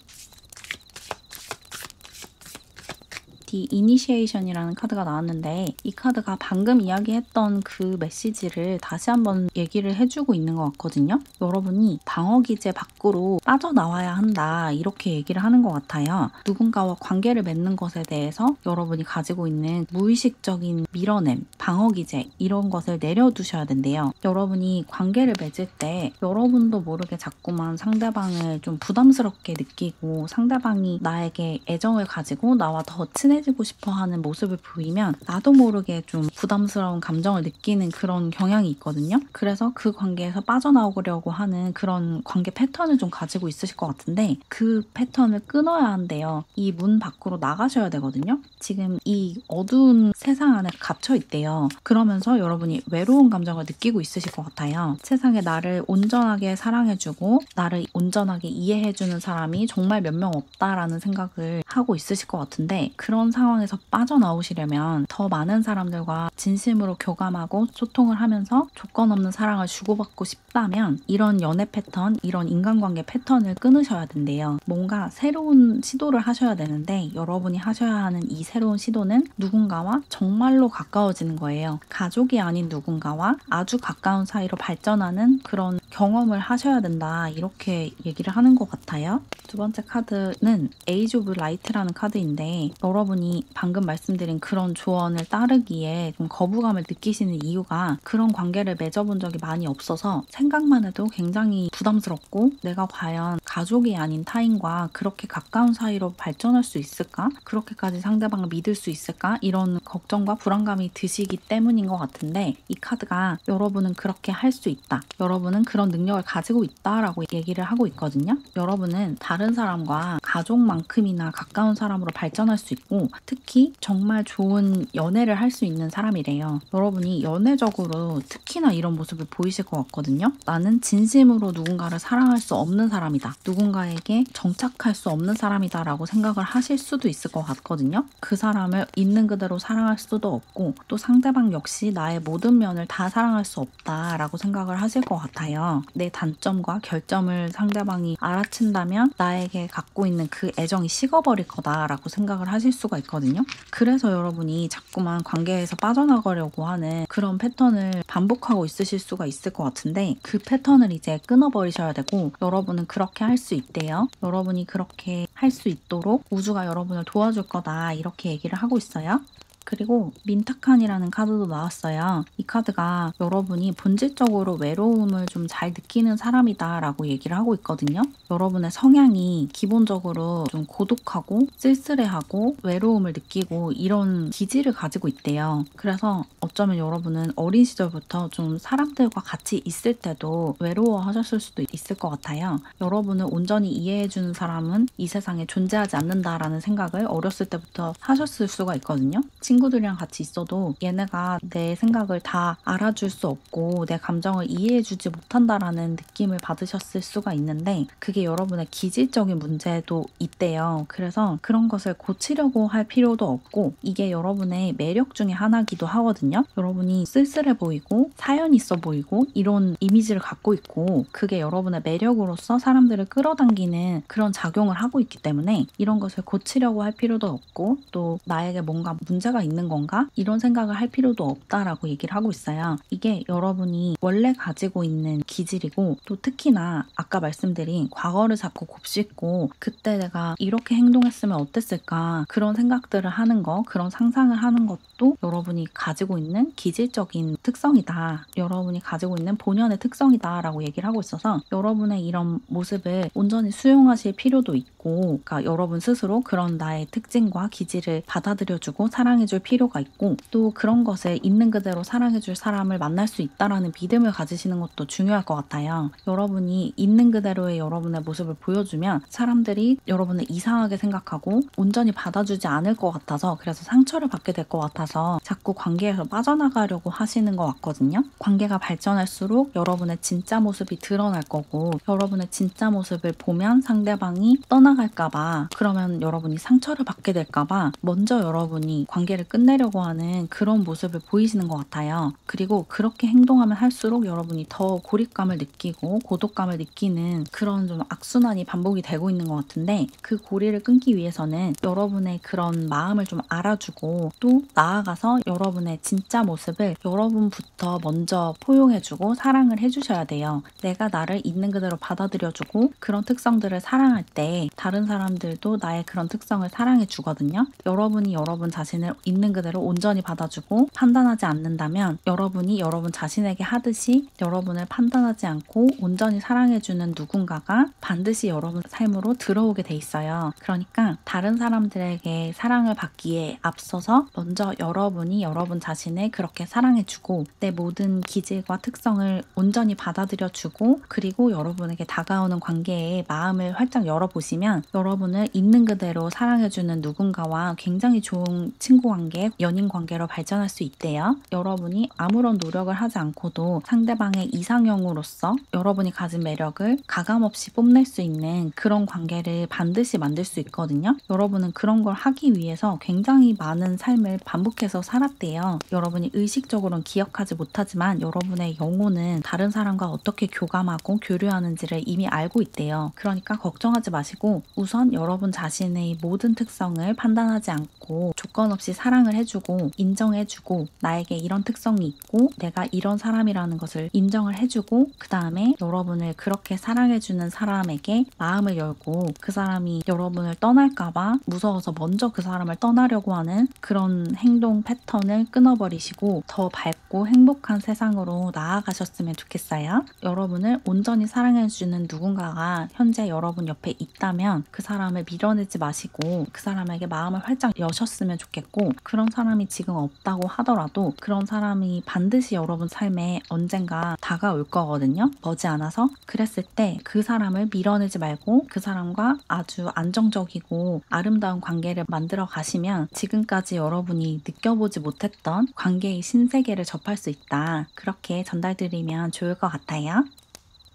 Speaker 1: The Initiation이라는 카드가 나왔는데, 이 카드가 방금 이야기했던 그 메시지를 다시 한번 얘기를 해주고 있는 것 같거든요. 여러분이 방어 기제 밖으로 빠져나와야 한다, 이렇게 얘기를 하는 것 같아요. 누군가와 관계를 맺는 것에 대해서 여러분이 가지고 있는 무의식적인 밀어냄, 방어 기제 이런 것을 내려두셔야 된대요. 여러분이 관계를 맺을 때 여러분도 모르게 자꾸만 상대방을 좀 부담스럽게 느끼고 상대방이 나에게 애정을 가지고 나와 더 친해지고 싶어 하는 모습을 보이면 나도 모르게 좀 부담스러운 감정을 느끼는 그런 경향이 있거든요. 그래서 그 관계에서 빠져나오려고 하는 그런 관계 패턴을 좀 가지고 있으실 것 같은데, 그 패턴을 끊어야 한대요. 이 문 밖으로 나가셔야 되거든요. 지금 이 어두운 세상 안에 갇혀 있대요. 그러면서 여러분이 외로운 감정을 느끼고 있으실 것 같아요. 세상에 나를 온전하게 사랑해주고 나를 온전하게 이해해주는 사람이 정말 몇 명 없다라는 생각을 하고 있으실 것 같은데, 그런 상황에서 빠져나오시려면 더 많은 사람들과 진심으로 교감하고 소통을 하면서 조건 없는 사랑을 주고받고 싶다면 이런 연애 패턴, 이런 인간관계 패턴을 끊으셔야 된대요. 뭔가 새로운 시도를 하셔야 되는데, 여러분이 하셔야 하는 이 새로운 시도는 누군가와 정말로 가까워지는 거예요. 가족이 아닌 누군가와 아주 가까운 사이로 발전하는 그런 경험을 하셔야 된다, 이렇게 얘기를 하는 것 같아요. 두 번째 카드는 에이지 오브 라이트라는 카드인데, 여러분이 방금 말씀드린 그런 조언을 따르기에 좀 거부감을 느끼시는 이유가 그런 관계를 맺어본 적이 많이 없어서 생각만 해도 굉장히 부담스럽고, 내가 과연 가족이 아닌 타인과 그렇게 가까운 사이로 발전할 수 있을까? 그렇게까지 상대방을 믿을 수 있을까? 이런 걱정과 불안감이 드시기 때문인 것 같은데, 이 카드가 여러분은 그렇게 할 수 있다, 여러분은 그런 능력을 가지고 있다라고 얘기를 하고 있거든요. 여러분은 다른 사람과 가족만큼이나 가까운 사람으로 발전할 수 있고 특히 정말 좋은 연애를 할 수 있는 사람이래요. 여러분이 연애적으로 특히나 이런 모습을 보이실 것 같거든요. 나는 진심으로 누군가를 사랑할 수 없는 사람이다, 누군가에게 정착할 수 없는 사람이다 라고 생각을 하실 수도 있을 것 같거든요. 그 사람을 있는 그대로 사랑할 수도 없고 또 상대방 역시 나의 모든 면을 다 사랑할 수 없다 라고 생각을 하실 것 같아요. 내 단점과 결점을 상대방이 알아챈다면 나에게 갖고 있는 그 애정이 식어버릴 거다 라고 생각을 하실 수가 있거든요. 그래서 여러분이 자꾸만 관계에서 빠져나가려고 하는 그런 패턴을 반복하고 있으실 수가 있을 것 같은데, 그 패턴을 이제 끊어버리셔야 되고, 여러분은 그렇게 할 수 있대요. 여러분이 그렇게 할 수 있도록 우주가 여러분을 도와줄 거다, 이렇게 얘기를 하고 있어요. 그리고 민타칸이라는 카드도 나왔어요. 이 카드가 여러분이 본질적으로 외로움을 좀 잘 느끼는 사람이다 라고 얘기를 하고 있거든요. 여러분의 성향이 기본적으로 좀 고독하고 쓸쓸해하고 외로움을 느끼고 이런 기질을 가지고 있대요. 그래서 어쩌면 여러분은 어린 시절부터 좀 사람들과 같이 있을 때도 외로워하셨을 수도 있을 것 같아요. 여러분을 온전히 이해해주는 사람은 이 세상에 존재하지 않는다라는 생각을 어렸을 때부터 하셨을 수가 있거든요. 친구들이랑 같이 있어도 얘네가 내 생각을 다 알아줄 수 없고 내 감정을 이해해주지 못한다라는 느낌을 받으셨을 수가 있는데 그게 여러분의 기질적인 문제도 있대요. 그래서 그런 것을 고치려고 할 필요도 없고 이게 여러분의 매력 중에 하나기도 하거든요. 여러분이 쓸쓸해 보이고 사연 있어 보이고 이런 이미지를 갖고 있고 그게 여러분의 매력으로서 사람들을 끌어당기는 그런 작용을 하고 있기 때문에 이런 것을 고치려고 할 필요도 없고 또 나에게 뭔가 문제가 있는 건가? 이런 생각을 할 필요도 없다라고 얘기를 하고 있어요. 이게 여러분이 원래 가지고 있는 기질이고 또 특히나 아까 말씀드린 과거를 자꾸 곱씹고 그때 내가 이렇게 행동했으면 어땠을까 그런 생각들을 하는 거 그런 상상을 하는 것도 여러분이 가지고 있는 기질적인 특성이다. 여러분이 가지고 있는 본연의 특성이다 라고 얘기를 하고 있어서 여러분의 이런 모습을 온전히 수용하실 필요도 있고 그러니까 여러분 스스로 그런 나의 특징과 기질을 받아들여주고 사랑해줄 필요가 있고 또 그런 것을 있는 그대로 사랑해줄 사람을 만날 수 있다라는 믿음을 가지시는 것도 중요할 것 같아요. 여러분이 있는 그대로의 여러분의 모습을 보여주면 사람들이 여러분을 이상하게 생각하고 온전히 받아주지 않을 것 같아서 그래서 상처를 받게 될 것 같아서 자꾸 관계에서 빠져나가려고 하시는 것 같거든요. 관계가 발전할수록 여러분의 진짜 모습이 드러날 거고 여러분의 진짜 모습을 보면 상대방이 떠나갈까봐 그러면 여러분이 상처를 받게 될까봐 먼저 여러분이 관계를 끝내려고 하는 그런 모습을 보이시는 것 같아요. 그리고 그렇게 행동하면 할수록 여러분이 더 고립감을 느끼고 고독감을 느끼는 그런 좀 악순환이 반복이 되고 있는 것 같은데 그 고리를 끊기 위해서는 여러분의 그런 마음을 좀 알아주고 또 나아가서 여러분의 진짜 모습을 여러분부터 먼저 포용해주고 사랑을 해주셔야 돼요. 내가 나를 있는 그대로 받아들여주고 그런 특성들을 사랑할 때 다른 사람들도 나의 그런 특성을 사랑해 주거든요. 여러분이 여러분 자신을 있는 그대로 온전히 받아주고 판단하지 않는다면 여러분이 여러분 자신에게 하듯이 여러분을 판단하지 않고 온전히 사랑해주는 누군가가 반드시 여러분 삶으로 들어오게 돼 있어요. 그러니까 다른 사람들에게 사랑을 받기에 앞서서 먼저 여러분이 여러분 자신을 그렇게 사랑해주고 내 모든 기질과 특성을 온전히 받아들여주고 그리고 여러분에게 다가오는 관계에 마음을 활짝 열어보시면 여러분을 있는 그대로 사랑해주는 누군가와 굉장히 좋은 친구 관계, 연인 관계로 발전할 수 있대요. 여러분이 아무런 노력을 하지 않고도 상대방의 이상형으로서 여러분이 가진 매력을 가감없이 뽐낼 수 있는 그런 관계를 반드시 만들 수 있거든요. 여러분은 그런 걸 하기 위해서 굉장히 많은 삶을 반복해서 살았대요. 여러분이 의식적으로는 기억하지 못하지만 여러분의 영혼은 다른 사람과 어떻게 교감하고 교류하는지를 이미 알고 있대요. 그러니까 걱정하지 마시고 우선 여러분 자신의 모든 특성을 판단하지 않고 조건 없이 사랑을 해주고 인정해주고 나에게 이런 특성이 있고 내가 이런 사람이라는 것을 인정을 해주고 그 다음에 여러분을 그렇게 사랑해주는 사람에게 마음을 열고 그 사람이 여러분을 떠날까봐 무서워서 먼저 그 사람을 떠나려고 하는 그런 행동 패턴을 끊어버리시고 더 밝고 행복한 세상으로 나아가셨으면 좋겠어요. 여러분을 온전히 사랑해주는 누군가가 현재 여러분 옆에 있다면 그 사람을 밀어내지 마시고 그 사람에게 마음을 활짝 여셨으면 좋겠고 그런 사람이 지금 없다고 하더라도 그런 사람이 반드시 여러분 삶에 언젠가 다가올 거거든요. 머지않아서. 그랬을 때 그 사람을 밀어내지 말고 그 사람과 아주 안정적이고 아름다운 관계를 만들어 가시면 지금까지 여러분이 느껴보지 못했던 관계의 신세계를 접할 수 있다. 그렇게 전달드리면 좋을 것 같아요.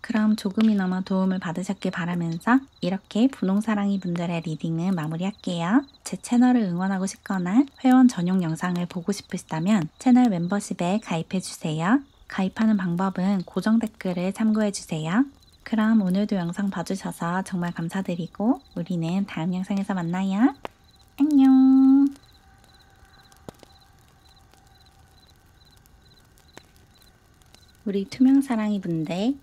Speaker 1: 그럼 조금이나마 도움을 받으셨길 바라면서 이렇게 분홍사랑이 분들의 리딩은 마무리할게요. 제 채널을 응원하고 싶거나 회원 전용 영상을 보고 싶으시다면 채널 멤버십에 가입해주세요. 가입하는 방법은 고정 댓글을 참고해주세요. 그럼 오늘도 영상 봐주셔서 정말 감사드리고 우리는 다음 영상에서 만나요. 안녕. 우리 투명사랑이 분들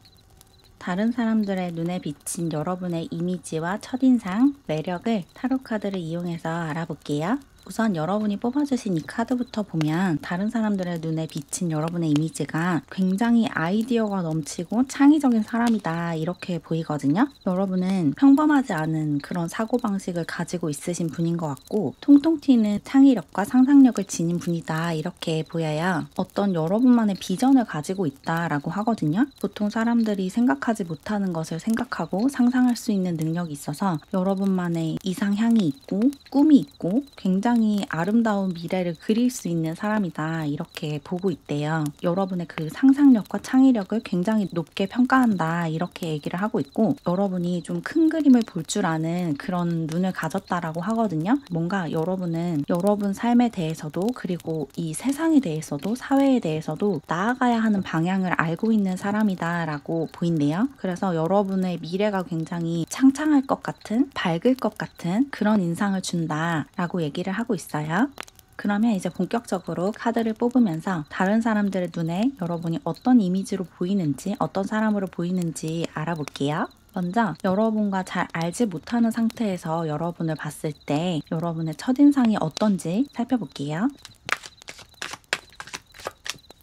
Speaker 1: 다른 사람들의 눈에 비친 여러분의 이미지와 첫인상, 매력을 타로카드를 이용해서 알아볼게요. 우선 여러분이 뽑아주신 이 카드부터 보면 다른 사람들의 눈에 비친 여러분의 이미지가 굉장히 아이디어가 넘치고 창의적인 사람이다 이렇게 보이거든요. 여러분은 평범하지 않은 그런 사고방식을 가지고 있으신 분인 것 같고 통통 튀는 창의력과 상상력을 지닌 분이다 이렇게 보여요. 어떤 여러분만의 비전을 가지고 있다라고 하거든요. 보통 사람들이 생각하지 못하는 것을 생각하고 상상할 수 있는 능력이 있어서 여러분만의 이상향이 있고 꿈이 있고 굉장히 아름다운 미래를 그릴 수 있는 사람이다 이렇게 보고 있대요. 여러분의 그 상상력과 창의력을 굉장히 높게 평가한다 이렇게 얘기를 하고 있고 여러분이 좀 큰 그림을 볼 줄 아는 그런 눈을 가졌다라고 하거든요. 뭔가 여러분은 여러분 삶에 대해서도 그리고 이 세상에 대해서도 사회에 대해서도 나아가야 하는 방향을 알고 있는 사람이다 라고 보인대요. 그래서 여러분의 미래가 굉장히 창창할 것 같은 밝을 것 같은 그런 인상을 준다 라고 얘기를 하고 있어요. 그러면 이제 본격적으로 카드를 뽑으면서 다른 사람들의 눈에 여러분이 어떤 이미지로 보이는지 어떤 사람으로 보이는지 알아볼게요. 먼저 여러분과 잘 알지 못하는 상태에서 여러분을 봤을 때 여러분의 첫인상이 어떤지 살펴볼게요.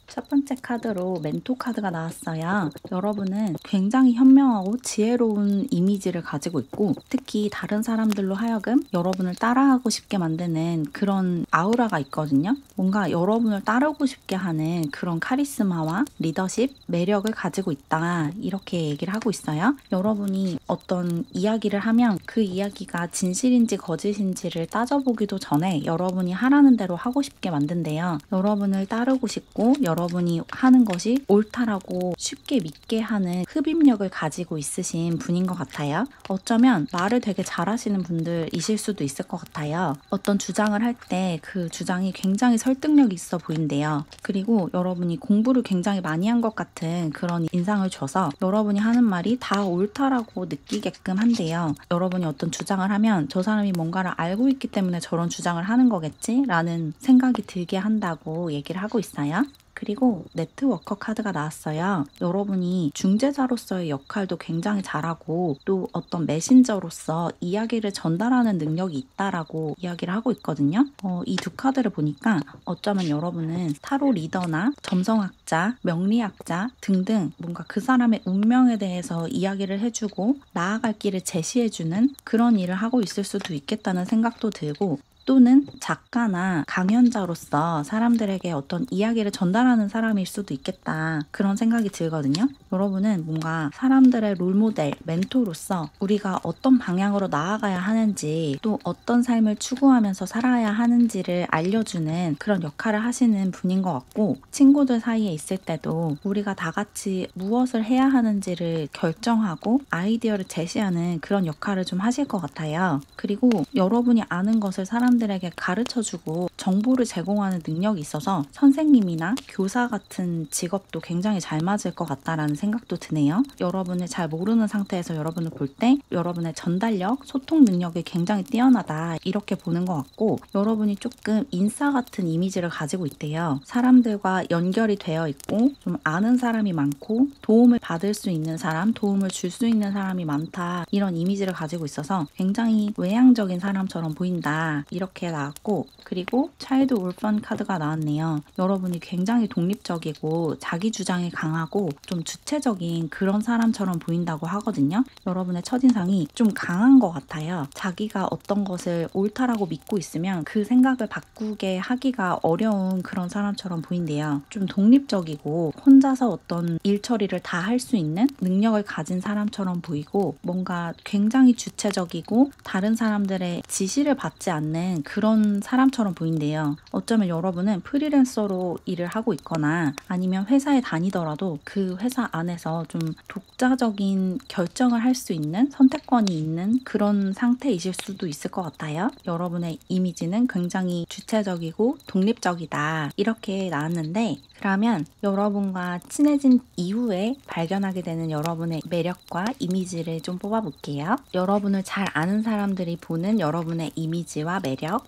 Speaker 1: 첫 번째 카드로 멘토 카드가 나왔어요. 여러분은 굉장히 현명하고 지혜로운 이미지를 가지고 있고 특히 다른 사람들로 하여금 여러분을 따라하고 싶게 만드는 그런 아우라가 있거든요. 뭔가 여러분을 따르고 싶게 하는 그런 카리스마와 리더십, 매력을 가지고 있다 이렇게 얘기를 하고 있어요. 여러분이 어떤 이야기를 하면 그 이야기가 진실인지 거짓인지를 따져보기도 전에 여러분이 하라는 대로 하고 싶게 만든대요. 여러분을 따르고 싶고 여러분이 하는 것이 옳다라고 쉽게 믿게 하는 흡입력을 가지고 있으신 분인 것 같아요. 어쩌면 말을 되게 잘하시는 분들이실 수도 있을 것 같아요. 어떤 주장을 할 때 그 주장이 굉장히 설득력이 있어 보인대요. 그리고 여러분이 공부를 굉장히 많이 한 것 같은 그런 인상을 줘서 여러분이 하는 말이 다 옳다라고 느끼게끔 한대요. 여러분이 어떤 주장을 하면 저 사람이 뭔가를 알고 있기 때문에 저런 주장을 하는 거겠지? 라는 생각이 들게 한다고 얘기를 하고 있어요. 그리고 네트워커 카드가 나왔어요. 여러분이 중재자로서의 역할도 굉장히 잘하고 또 어떤 메신저로서 이야기를 전달하는 능력이 있다라고 이야기를 하고 있거든요. 이 두 카드를 보니까 어쩌면 여러분은 타로 리더나 점성학자, 명리학자 등등 뭔가 그 사람의 운명에 대해서 이야기를 해주고 나아갈 길을 제시해주는 그런 일을 하고 있을 수도 있겠다는 생각도 들고 또는 작가나 강연자로서 사람들에게 어떤 이야기를 전달하는 사람일 수도 있겠다 그런 생각이 들거든요. 여러분은 뭔가 사람들의 롤모델, 멘토로서 우리가 어떤 방향으로 나아가야 하는지 또 어떤 삶을 추구하면서 살아야 하는지를 알려주는 그런 역할을 하시는 분인 것 같고 친구들 사이에 있을 때도 우리가 다 같이 무엇을 해야 하는지를 결정하고 아이디어를 제시하는 그런 역할을 좀 하실 것 같아요. 그리고 여러분이 아는 것을 사람들에게 가르쳐주고 정보를 제공하는 능력이 있어서 선생님이나 교사 같은 직업도 굉장히 잘 맞을 것 같다라는 생각도 드네요. 여러분을 잘 모르는 상태에서 여러분을 볼 때 여러분의 전달력, 소통 능력이 굉장히 뛰어나다 이렇게 보는 것 같고 여러분이 조금 인싸 같은 이미지를 가지고 있대요. 사람들과 연결이 되어 있고 좀 아는 사람이 많고 도움을 받을 수 있는 사람, 도움을 줄 수 있는 사람이 많다 이런 이미지를 가지고 있어서 굉장히 외향적인 사람처럼 보인다 이렇게 나왔고 그리고 차일드 올펀 카드가 나왔네요. 여러분이 굉장히 독립적이고 자기 주장이 강하고 좀 주체적인 그런 사람처럼 보인다고 하거든요. 여러분의 첫인상이 좀 강한 것 같아요. 자기가 어떤 것을 옳다라고 믿고 있으면 그 생각을 바꾸게 하기가 어려운 그런 사람처럼 보인대요. 좀 독립적이고 혼자서 어떤 일 처리를 다 할 수 있는 능력을 가진 사람처럼 보이고 뭔가 굉장히 주체적이고 다른 사람들의 지시를 받지 않는 그런 사람처럼 보인대요. 어쩌면 여러분은 프리랜서로 일을 하고 있거나 아니면 회사에 다니더라도 그 회사 안에서 좀 독자적인 결정을 할 수 있는 선택권이 있는 그런 상태이실 수도 있을 것 같아요. 여러분의 이미지는 굉장히 주체적이고 독립적이다 이렇게 나왔는데 그러면 여러분과 친해진 이후에 발견하게 되는 여러분의 매력과 이미지를 좀 뽑아볼게요. 여러분을 잘 아는 사람들이 보는 여러분의 이미지와 매력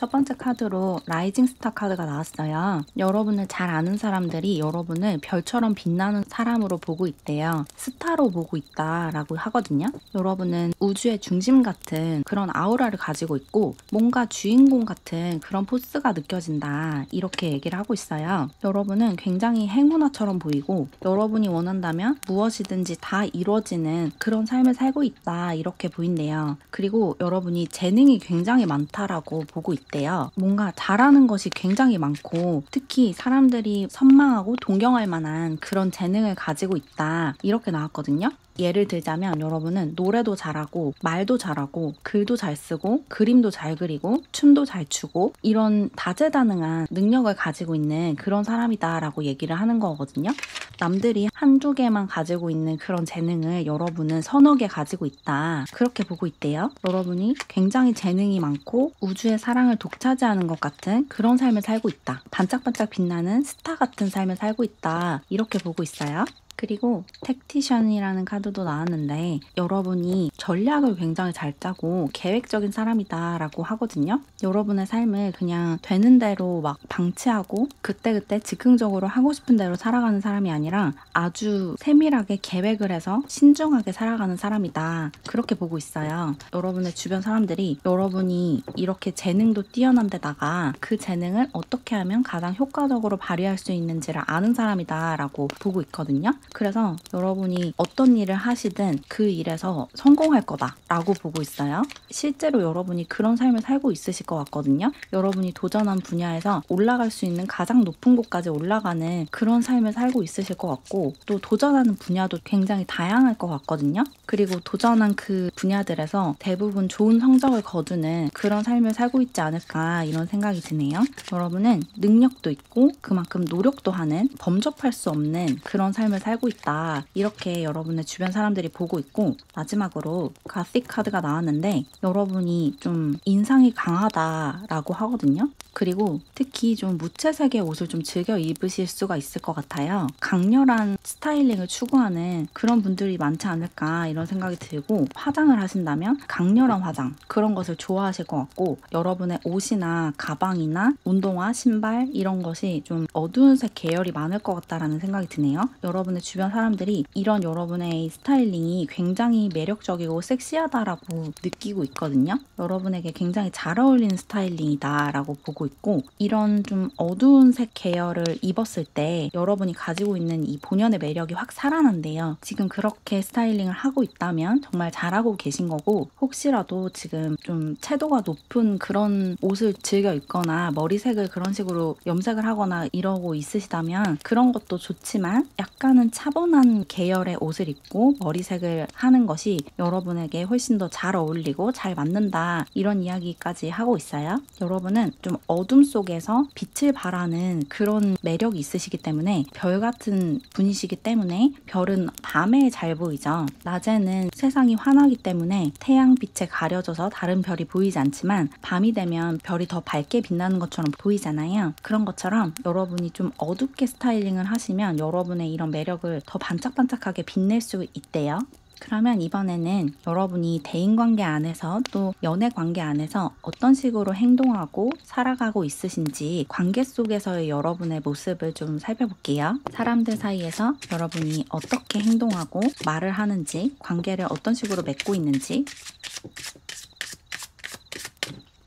Speaker 1: 첫 번째 카드로 라이징 스타 카드가 나왔어요. 여러분을 잘 아는 사람들이 여러분을 별처럼 빛나는 사람으로 보고 있대요. 스타로 보고 있다라고 하거든요. 여러분은 우주의 중심 같은 그런 아우라를 가지고 있고 뭔가 주인공 같은 그런 포스가 느껴진다. 이렇게 얘기를 하고 있어요. 여러분은 굉장히 행운아처럼 보이고 여러분이 원한다면 무엇이든지 다 이루어지는 그런 삶을 살고 있다. 이렇게 보인대요. 그리고 여러분이 재능이 굉장히 많다라고 보고 있대요. 뭔가 잘하는 것이 굉장히 많고 특히 사람들이 선망하고 동경할 만한 그런 재능을 가지고 있다. 이렇게 나왔거든요. 예를 들자면 여러분은 노래도 잘하고 말도 잘하고 글도 잘 쓰고 그림도 잘 그리고 춤도 잘 추고 이런 다재다능한 능력을 가지고 있는 그런 사람이다 라고 얘기를 하는 거거든요. 남들이 한두 개만 가지고 있는 그런 재능을 여러분은 서너 개 가지고 있다. 그렇게 보고 있대요. 여러분이 굉장히 재능이 많고 우주의 사랑을 독차지하는 것 같은 그런 삶을 살고 있다. 반짝반짝 빛나는 스타 같은 삶을 살고 있다. 이렇게 보고 있어요. 그리고 택티션이라는 카드도 나왔는데 여러분이 전략을 굉장히 잘 짜고 계획적인 사람이다 라고 하거든요. 여러분의 삶을 그냥 되는 대로 막 방치하고 그때그때 즉흥적으로 하고 싶은 대로 살아가는 사람이 아니라 아주 세밀하게 계획을 해서 신중하게 살아가는 사람이다. 그렇게 보고 있어요. 여러분의 주변 사람들이 여러분이 이렇게 재능도 뛰어난 데다가 그 재능을 어떻게 하면 가장 효과적으로 발휘할 수 있는지를 아는 사람이다 라고 보고 있거든요. 그래서 여러분이 어떤 일을 하시든 그 일에서 성공할 거다 라고 보고 있어요. 실제로 여러분이 그런 삶을 살고 있으실 것 같거든요. 여러분이 도전한 분야에서 올라갈 수 있는 가장 높은 곳까지 올라가는 그런 삶을 살고 있으실 것 같고 또 도전하는 분야도 굉장히 다양할 것 같거든요. 그리고 도전한 그 분야들에서 대부분 좋은 성적을 거두는 그런 삶을 살고 있지 않을까 이런 생각이 드네요. 여러분은 능력도 있고 그만큼 노력도 하는 범접할 수 없는 그런 삶을 살고 있다. 이렇게 여러분의 주변 사람들이 보고 있고 마지막으로 가시 카드가 나왔는데 여러분이 좀 인상이 강하다라고 하거든요. 그리고 특히 좀 무채색의 옷을 좀 즐겨 입으실 수가 있을 것 같아요. 강렬한 스타일링을 추구하는 그런 분들이 많지 않을까 이런 생각이 들고 화장을 하신다면 강렬한 화장 그런 것을 좋아하실 것 같고 여러분의 옷이나 가방이나 운동화, 신발 이런 것이 좀 어두운 색 계열이 많을 것 같다라는 생각이 드네요. 여러분의 주변 사람들이 이런 여러분의 스타일링이 굉장히 매력적이고 섹시하다라고 느끼고 있거든요. 여러분에게 굉장히 잘 어울리는 스타일링이다 라고 보고 있고 이런 좀 어두운 색 계열을 입었을 때 여러분이 가지고 있는 이 본연의 매력이 확 살아난대요. 지금 그렇게 스타일링을 하고 있다면 정말 잘하고 계신 거고 혹시라도 지금 좀 채도가 높은 그런 옷을 즐겨 입거나 머리색을 그런 식으로 염색을 하거나 이러고 있으시다면 그런 것도 좋지만 약간은 차분한 계열의 옷을 입고 머리색을 하는 것이 여러분에게 훨씬 더 잘 어울리고 잘 맞는다 이런 이야기까지 하고 있어요. 여러분은 좀 어둠 속에서 빛을 발하는 그런 매력이 있으시기 때문에 별 같은 분이시기 때문에 별은 밤에 잘 보이죠. 낮에는 세상이 환하기 때문에 태양빛에 가려져서 다른 별이 보이지 않지만 밤이 되면 별이 더 밝게 빛나는 것처럼 보이잖아요. 그런 것처럼 여러분이 좀 어둡게 스타일링을 하시면 여러분의 이런 매력을 더 반짝반짝하게 빛낼 수 있대요. 그러면 이번에는 여러분이 대인관계 안에서 또 연애관계 안에서 어떤 식으로 행동하고 살아가고 있으신지 관계 속에서의 여러분의 모습을 좀 살펴볼게요. 사람들 사이에서 여러분이 어떻게 행동하고 말을 하는지 관계를 어떤 식으로 맺고 있는지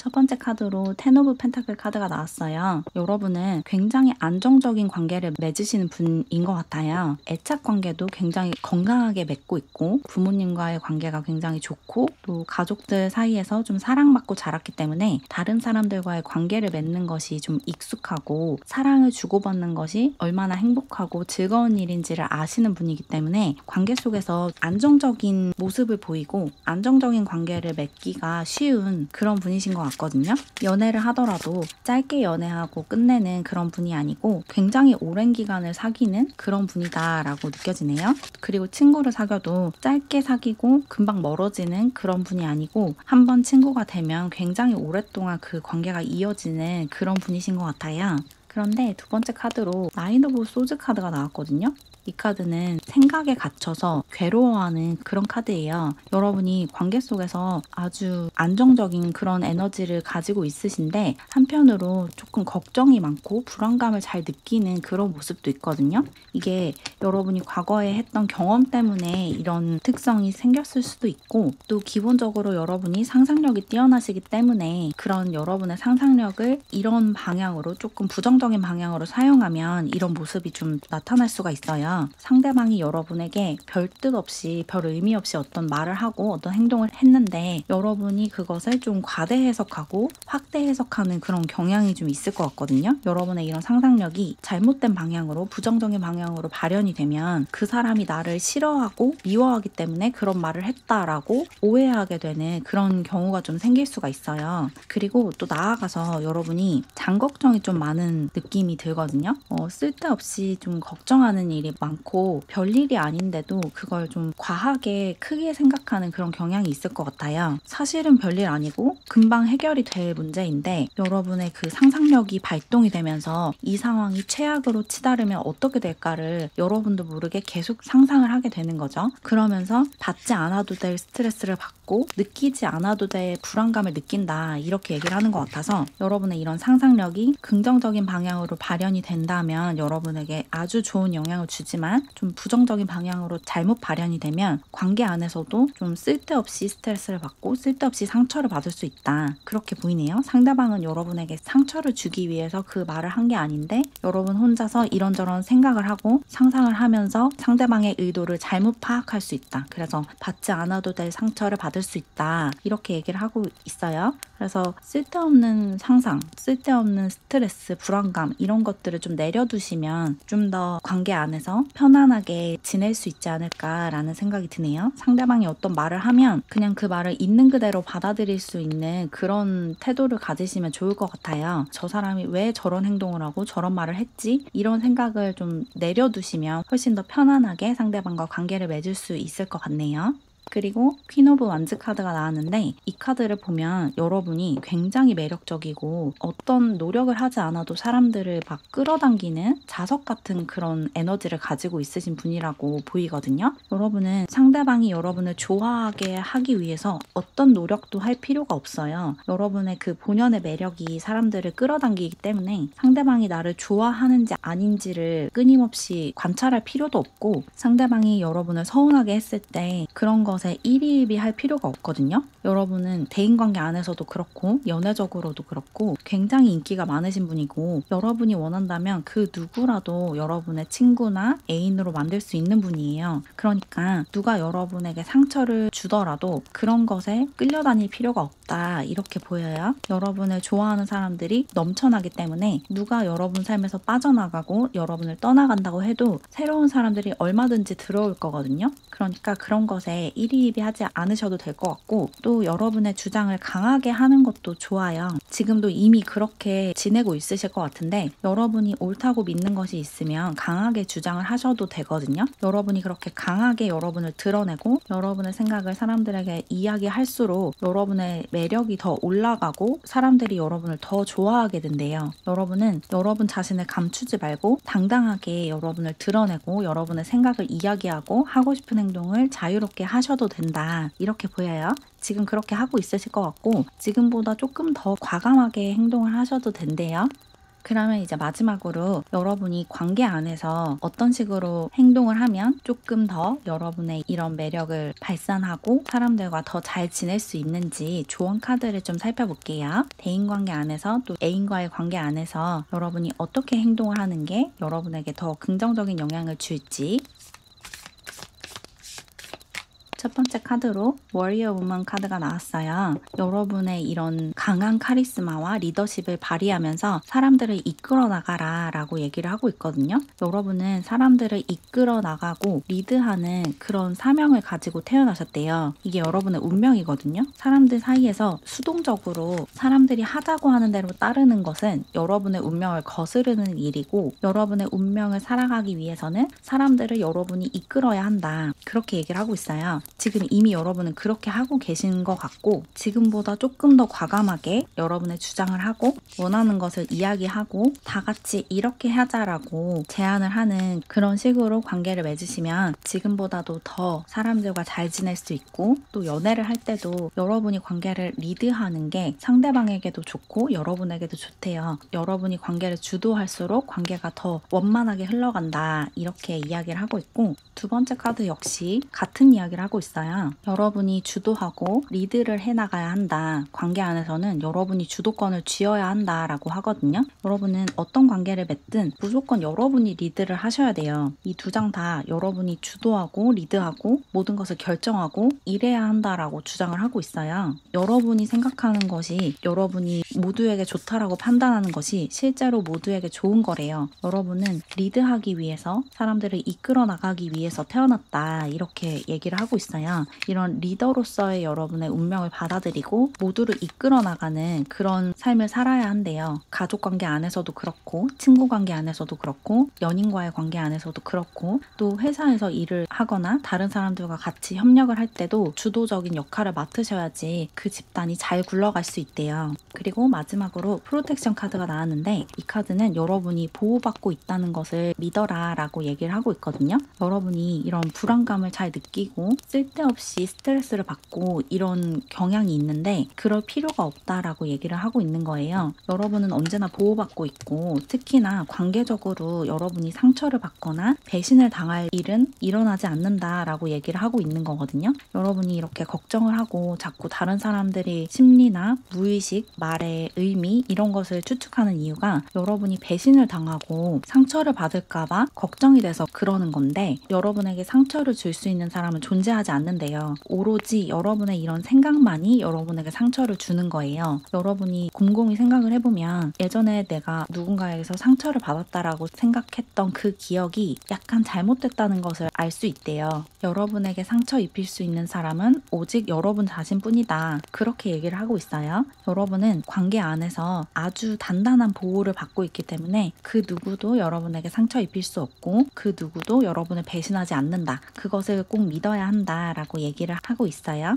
Speaker 1: 첫 번째 카드로 텐 오브 펜타클 카드가 나왔어요. 여러분은 굉장히 안정적인 관계를 맺으시는 분인 것 같아요. 애착 관계도 굉장히 건강하게 맺고 있고 부모님과의 관계가 굉장히 좋고 또 가족들 사이에서 좀 사랑받고 자랐기 때문에 다른 사람들과의 관계를 맺는 것이 좀 익숙하고 사랑을 주고받는 것이 얼마나 행복하고 즐거운 일인지를 아시는 분이기 때문에 관계 속에서 안정적인 모습을 보이고 안정적인 관계를 맺기가 쉬운 그런 분이신 것 같아요. 거든요. 연애를 하더라도 짧게 연애하고 끝내는 그런 분이 아니고 굉장히 오랜 기간을 사귀는 그런 분이다라고 느껴지네요. 그리고 친구를 사귀어도 짧게 사귀고 금방 멀어지는 그런 분이 아니고 한번 친구가 되면 굉장히 오랫동안 그 관계가 이어지는 그런 분이신 것 같아요. 그런데 두 번째 카드로 나인 오브 소즈 카드가 나왔거든요. 이 카드는 생각에 갇혀서 괴로워하는 그런 카드예요. 여러분이 관계 속에서 아주 안정적인 그런 에너지를 가지고 있으신데 한편으로 조금 걱정이 많고 불안감을 잘 느끼는 그런 모습도 있거든요. 이게 여러분이 과거에 했던 경험 때문에 이런 특성이 생겼을 수도 있고, 또 기본적으로 여러분이 상상력이 뛰어나시기 때문에 그런 여러분의 상상력을 이런 방향으로, 조금 부정적인 방향으로 사용하면 이런 모습이 좀 나타날 수가 있어요. 상대방이 여러분에게 별 뜻 없이, 별 의미 없이 어떤 말을 하고 어떤 행동을 했는데 여러분이 그것을 좀 과대 해석하고 확대 해석하는 그런 경향이 좀 있을 것 같거든요. 여러분의 이런 상상력이 잘못된 방향으로, 부정적인 방향으로 발현이 되면 그 사람이 나를 싫어하고 미워하기 때문에 그런 말을 했다라고 오해하게 되는 그런 경우가 좀 생길 수가 있어요. 그리고 또 나아가서 여러분이 장 걱정이 좀 많은 느낌이 들거든요. 쓸데없이 좀 걱정하는 일이 많고 별일이 아닌데도 그걸 좀 과하게 크게 생각하는 그런 경향이 있을 것 같아요. 사실은 별일 아니고 금방 해결이 될 문제인데 여러분의 그 상상력이 발동이 되면서 이 상황이 최악으로 치달으면 어떻게 될까를 여러분도 모르게 계속 상상을 하게 되는 거죠. 그러면서 받지 않아도 될 스트레스를 받고 느끼지 않아도 될 불안감을 느낀다, 이렇게 얘기를 하는 것 같아서 여러분의 이런 상상력이 긍정적인 방향으로 발현이 된다면 여러분에게 아주 좋은 영향을 주지만 좀 부정적인 방향으로 잘못 발현이 되면 관계 안에서도 좀 쓸데없이 스트레스를 받고 쓸데없이 상처를 받을 수 있다, 그렇게 보이네요. 상대방은 여러분에게 상처를 주기 위해서 그 말을 한 게 아닌데 여러분 혼자서 이런저런 생각을 하고 상상을 하면서 상대방의 의도를 잘못 파악할 수 있다. 그래서 받지 않아도 될 상처를 받을 수 있다, 이렇게 얘기를 하고 있어요. 그래서 쓸데없는 상상, 쓸데없는 스트레스, 불안감, 이런 것들을 좀 내려두시면 좀 더 관계 안에서 편안하게 지낼 수 있지 않을까라는 생각이 드네요. 상대방이 어떤 말을 하면 그냥 그 말을 있는 그대로 받아들일 수 있는 그런 태도를 가지시면 좋을 것 같아요. 저 사람이 왜 저런 행동을 하고 저런 말을 했지? 이런 생각을 좀 내려두시면 훨씬 더 편안하게 상대방과 관계를 맺을 수 있을 것 같네요. 그리고 퀸 오브 완즈 카드가 나왔는데 이 카드를 보면 여러분이 굉장히 매력적이고 어떤 노력을 하지 않아도 사람들을 막 끌어당기는 자석 같은 그런 에너지를 가지고 있으신 분이라고 보이거든요. 여러분은 상대방이 여러분을 좋아하게 하기 위해서 어떤 노력도 할 필요가 없어요. 여러분의 그 본연의 매력이 사람들을 끌어당기기 때문에 상대방이 나를 좋아하는지 아닌지를 끊임없이 관찰할 필요도 없고, 상대방이 여러분을 서운하게 했을 때 그런 것에 일희일비할 필요가 없거든요. 여러분은 대인관계 안에서도 그렇고 연애적으로도 그렇고 굉장히 인기가 많으신 분이고, 여러분이 원한다면 그 누구라도 여러분의 친구나 애인으로 만들 수 있는 분이에요. 그러니까 누가 여러분에게 상처를 주더라도 그런 것에 끌려다닐 필요가 없다, 이렇게 보여요. 여러분을 좋아하는 사람들이 넘쳐나기 때문에 누가 여러분 삶에서 빠져나가고 여러분을 떠나간다고 해도 새로운 사람들이 얼마든지 들어올 거거든요. 그러니까 그런 것에 일희일비하지 않으셔도 될 것 같고, 또 여러분의 주장을 강하게 하는 것도 좋아요. 지금도 이미 그렇게 지내고 있으실 것 같은데 여러분이 옳다고 믿는 것이 있으면 강하게 주장을 하셔도 되거든요. 여러분이 그렇게 강하게 여러분을 드러내고 여러분의 생각을 사람들에게 이야기할수록 여러분의 매력이 더 올라가고 사람들이 여러분을 더 좋아하게 된대요. 여러분은 여러분 자신을 감추지 말고 당당하게 여러분을 드러내고 여러분의 생각을 이야기하고 하고 싶은 행동을 자유롭게 하셔도 된다, 이렇게 보여요. 지금 그렇게 하고 있으실 것 같고 지금보다 조금 더 과감하게 행동을 하셔도 된대요. 그러면 이제 마지막으로 여러분이 관계 안에서 어떤 식으로 행동을 하면 조금 더 여러분의 이런 매력을 발산하고 사람들과 더 잘 지낼 수 있는지 조언 카드를 좀 살펴볼게요. 대인관계 안에서 또 애인과의 관계 안에서 여러분이 어떻게 행동을 하는 게 여러분에게 더 긍정적인 영향을 줄지. 첫 번째 카드로 워리어 우먼 카드가 나왔어요. 여러분의 이런 강한 카리스마와 리더십을 발휘하면서 사람들을 이끌어 나가라 라고 얘기를 하고 있거든요. 여러분은 사람들을 이끌어 나가고 리드하는 그런 사명을 가지고 태어나셨대요. 이게 여러분의 운명이거든요. 사람들 사이에서 수동적으로 사람들이 하자고 하는 대로 따르는 것은 여러분의 운명을 거스르는 일이고, 여러분의 운명을 살아가기 위해서는 사람들을 여러분이 이끌어야 한다, 그렇게 얘기를 하고 있어요. 지금 이미 여러분은 그렇게 하고 계신 것 같고 지금보다 조금 더 과감하게 여러분의 주장을 하고 원하는 것을 이야기하고 다 같이 이렇게 하자라고 제안을 하는 그런 식으로 관계를 맺으시면 지금보다도 더 사람들과 잘 지낼 수 있고 또 연애를 할 때도 여러분이 관계를 리드하는 게 상대방에게도 좋고 여러분에게도 좋대요. 여러분이 관계를 주도할수록 관계가 더 원만하게 흘러간다 이렇게 이야기를 하고 있고 두 번째 카드 역시 같은 이야기를 하고 있어요. 여러분이 주도하고 리드를 해나가야 한다. 관계 안에서는 여러분이 주도권을 쥐어야 한다라고 하거든요. 여러분은 어떤 관계를 맺든 무조건 여러분이 리드를 하셔야 돼요. 이 두 장 다 여러분이 주도하고 리드하고 모든 것을 결정하고 이래야 한다라고 주장을 하고 있어요. 여러분이 생각하는 것이 여러분이 모두에게 좋다라고 판단하는 것이 실제로 모두에게 좋은 거래요. 여러분은 리드하기 위해서 사람들을 이끌어 나가기 위해서 태어났다 이렇게 얘기를 하고 있어요. 이런 리더로서의 여러분의 운명을 받아들이고 모두를 이끌어 나가는 그런 삶을 살아야 한대요. 가족관계 안에서도 그렇고 친구관계 안에서도 그렇고 연인과의 관계 안에서도 그렇고 또 회사에서 일을 하거나 다른 사람들과 같이 협력을 할 때도 주도적인 역할을 맡으셔야지 그 집단이 잘 굴러갈 수 있대요. 그리고 마지막으로 프로텍션 카드가 나왔는데 이 카드는 여러분이 보호받고 있다는 것을 믿어라 라고 얘기를 하고 있거든요. 여러분이 이런 불안감을 잘 느끼고 쓸데없이 스트레스를 받고 이런 경향이 있는데 그럴 필요가 없다라고 얘기를 하고 있는 거예요. 여러분은 언제나 보호받고 있고 특히나 관계적으로 여러분이 상처를 받거나 배신을 당할 일은 일어나지 않는다라고 얘기를 하고 있는 거거든요. 여러분이 이렇게 걱정을 하고 자꾸 다른 사람들의 심리나 무의식, 말의 의미 이런 것을 추측하는 이유가 여러분이 배신을 당하고 상처를 받을까봐 걱정이 돼서 그러는 건데 여러분에게 상처를 줄 수 있는 사람은 존재하지 않는데요. 오로지 여러분의 이런 생각만이 여러분에게 상처를 주는 거예요. 여러분이 곰곰이 생각을 해보면 예전에 내가 누군가에게서 상처를 받았다라고 생각했던 그 기억이 약간 잘못됐다는 것을 알 수 있대요. 여러분에게 상처 입힐 수 있는 사람은 오직 여러분 자신뿐이다. 그렇게 얘기를 하고 있어요. 여러분은 관계 안에서 아주 단단한 보호를 받고 있기 때문에 그 누구도 여러분에게 상처 입힐 수 없고 그 누구도 여러분을 배신하지 않는다. 그것을 꼭 믿어야 한다라고 얘기를 하고 있어요.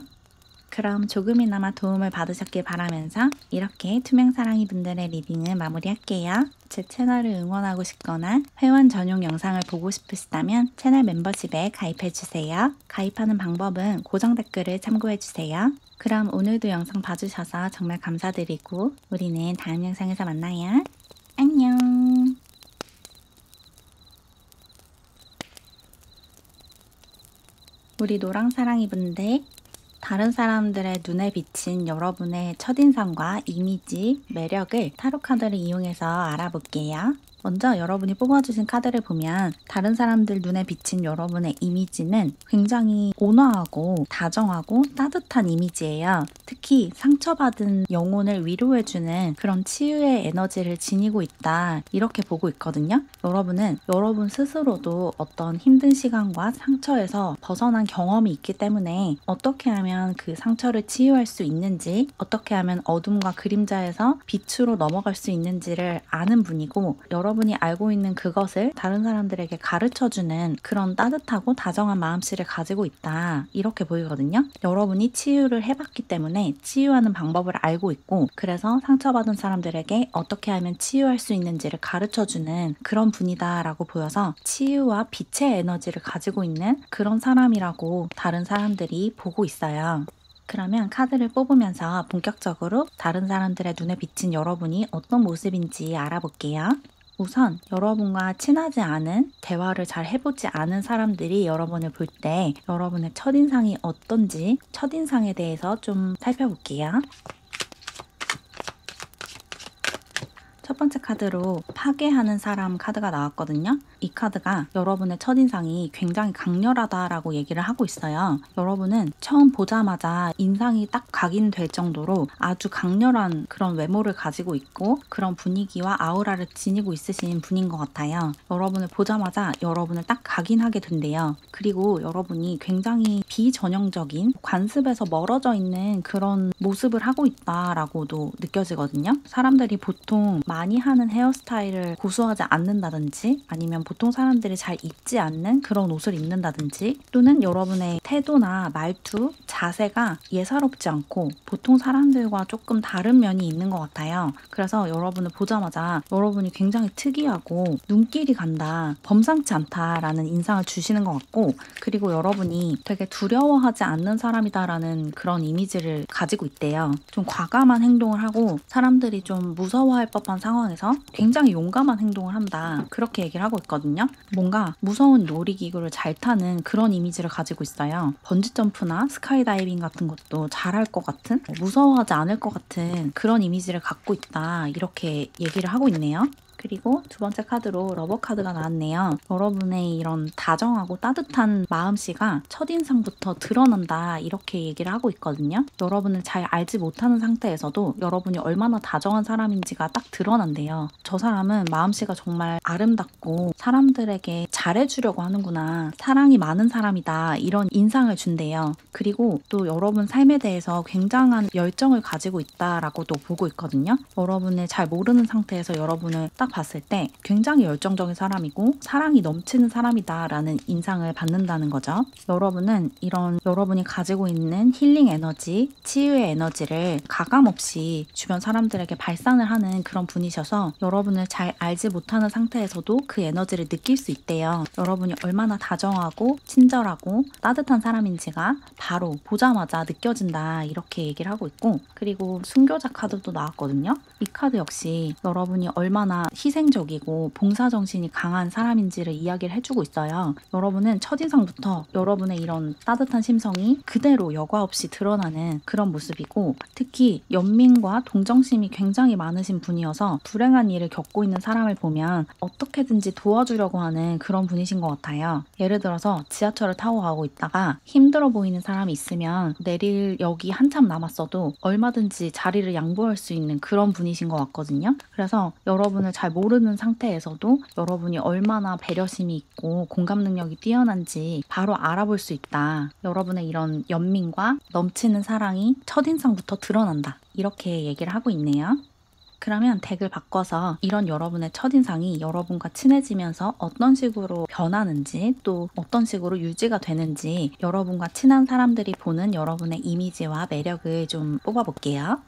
Speaker 1: 그럼 조금이나마 도움을 받으셨길 바라면서 이렇게 투명사랑이 분들의 리딩을 마무리할게요. 제 채널을 응원하고 싶거나 회원 전용 영상을 보고 싶으시다면 채널 멤버십에 가입해주세요. 가입하는 방법은 고정 댓글을 참고해주세요. 그럼 오늘도 영상 봐주셔서 정말 감사드리고 우리는 다음 영상에서 만나요. 안녕. 우리 노랑사랑이 분들 다른 사람들의 눈에 비친 여러분의 첫인상과 이미지, 매력을 타로 카드를 이용해서 알아볼게요. 먼저 여러분이 뽑아주신 카드를 보면 다른 사람들 눈에 비친 여러분의 이미지는 굉장히 온화하고 다정하고 따뜻한 이미지예요. 특히 상처받은 영혼을 위로해주는 그런 치유의 에너지를 지니고 있다 이렇게 보고 있거든요. 여러분은 여러분 스스로도 어떤 힘든 시간과 상처에서 벗어난 경험이 있기 때문에 어떻게 하면 그 상처를 치유할 수 있는지 어떻게 하면 어둠과 그림자에서 빛으로 넘어갈 수 있는지를 아는 분이고 여러분이 알고 있는 그것을 다른 사람들에게 가르쳐주는 그런 따뜻하고 다정한 마음씨를 가지고 있다 이렇게 보이거든요. 여러분이 치유를 해봤기 때문에 치유하는 방법을 알고 있고 그래서 상처받은 사람들에게 어떻게 하면 치유할 수 있는지를 가르쳐주는 그런 분이다 라고 보여서 치유와 빛의 에너지를 가지고 있는 그런 사람이라고 다른 사람들이 보고 있어요. 그러면 카드를 뽑으면서 본격적으로 다른 사람들의 눈에 비친 여러분이 어떤 모습인지 알아볼게요. 우선 여러분과 친하지 않은 대화를 잘 해보지 않은 사람들이 여러분을 볼 때 여러분의 첫인상이 어떤지 첫인상에 대해서 좀 살펴볼게요. 첫 번째 카드로 파괴하는 사람 카드가 나왔거든요. 이 카드가 여러분의 첫인상이 굉장히 강렬하다라고 얘기를 하고 있어요. 여러분은 처음 보자마자 인상이 딱 각인될 정도로 아주 강렬한 그런 외모를 가지고 있고 그런 분위기와 아우라를 지니고 있으신 분인 것 같아요. 여러분을 보자마자 여러분을 딱 각인하게 된대요. 그리고 여러분이 굉장히 비전형적인 관습에서 멀어져 있는 그런 모습을 하고 있다라고도 느껴지거든요. 사람들이 보통 많이 하는 헤어스타일을 고수하지 않는다든지 아니면 보통 사람들이 잘 입지 않는 그런 옷을 입는다든지 또는 여러분의 태도나 말투, 자세가 예사롭지 않고 보통 사람들과 조금 다른 면이 있는 것 같아요. 그래서 여러분을 보자마자 여러분이 굉장히 특이하고 눈길이 간다, 범상치 않다라는 인상을 주시는 것 같고 그리고 여러분이 되게 두려워하지 않는 사람이다라는 그런 이미지를 가지고 있대요. 좀 과감한 행동을 하고 사람들이 좀 무서워할 법한 상황에서 굉장히 용감한 행동을 한다. 그렇게 얘기를 하고 있거든요. 뭔가 무서운 놀이기구를 잘 타는 그런 이미지를 가지고 있어요. 번지점프나 스카이다이빙 같은 것도 잘할 것 같은, 무서워하지 않을 것 같은 그런 이미지를 갖고 있다. 이렇게 얘기를 하고 있네요. 그리고 두 번째 카드로 러버 카드가 나왔네요. 여러분의 이런 다정하고 따뜻한 마음씨가 첫인상부터 드러난다 이렇게 얘기를 하고 있거든요. 여러분을 잘 알지 못하는 상태에서도 여러분이 얼마나 다정한 사람인지가 딱 드러난대요. 저 사람은 마음씨가 정말 아름답고 사람들에게 잘해주려고 하는구나. 사랑이 많은 사람이다. 이런 인상을 준대요. 그리고 또 여러분 삶에 대해서 굉장한 열정을 가지고 있다라고도 보고 있거든요. 여러분을 잘 모르는 상태에서 여러분을 딱 봤을 때 굉장히 열정적인 사람이고 사랑이 넘치는 사람이다라는 인상을 받는다는 거죠. 여러분은 이런 여러분이 가지고 있는 힐링 에너지, 치유의 에너지를 가감없이 주변 사람들에게 발산을 하는 그런 분이셔서 여러분을 잘 알지 못하는 상태에서도 그 에너지를 느낄 수 있대요. 여러분이 얼마나 다정하고 친절하고 따뜻한 사람인지가 바로 보자마자 느껴진다 이렇게 얘기를 하고 있고 그리고 순교자 카드도 나왔거든요. 이 카드 역시 여러분이 얼마나 희생적이고 봉사정신이 강한 사람인지를 이야기를 해주고 있어요. 여러분은 첫인상부터 여러분의 이런 따뜻한 심성이 그대로 여과 없이 드러나는 그런 모습이고 특히 연민과 동정심이 굉장히 많으신 분이어서 불행한 일을 겪고 있는 사람을 보면 어떻게든지 도와주려고 하는 그런 분이신 것 같아요. 예를 들어서 지하철을 타고 가고 있다가 힘들어 보이는 사람이 있으면 내릴 역이 한참 남았어도 얼마든지 자리를 양보할 수 있는 그런 분이신 것 같거든요. 그래서 여러분을 잘 모르는 상태에서도 여러분이 얼마나 배려심이 있고 공감 능력이 뛰어난지 바로 알아볼 수 있다. 여러분의 이런 연민과 넘치는 사랑이 첫인상부터 드러난다. 이렇게 얘기를 하고 있네요. 그러면 덱을 바꿔서 이런 여러분의 첫인상이 여러분과 친해지면서 어떤 식으로 변하는지 또 어떤 식으로 유지가 되는지 여러분과 친한 사람들이 보는 여러분의 이미지와 매력을 좀 뽑아볼게요.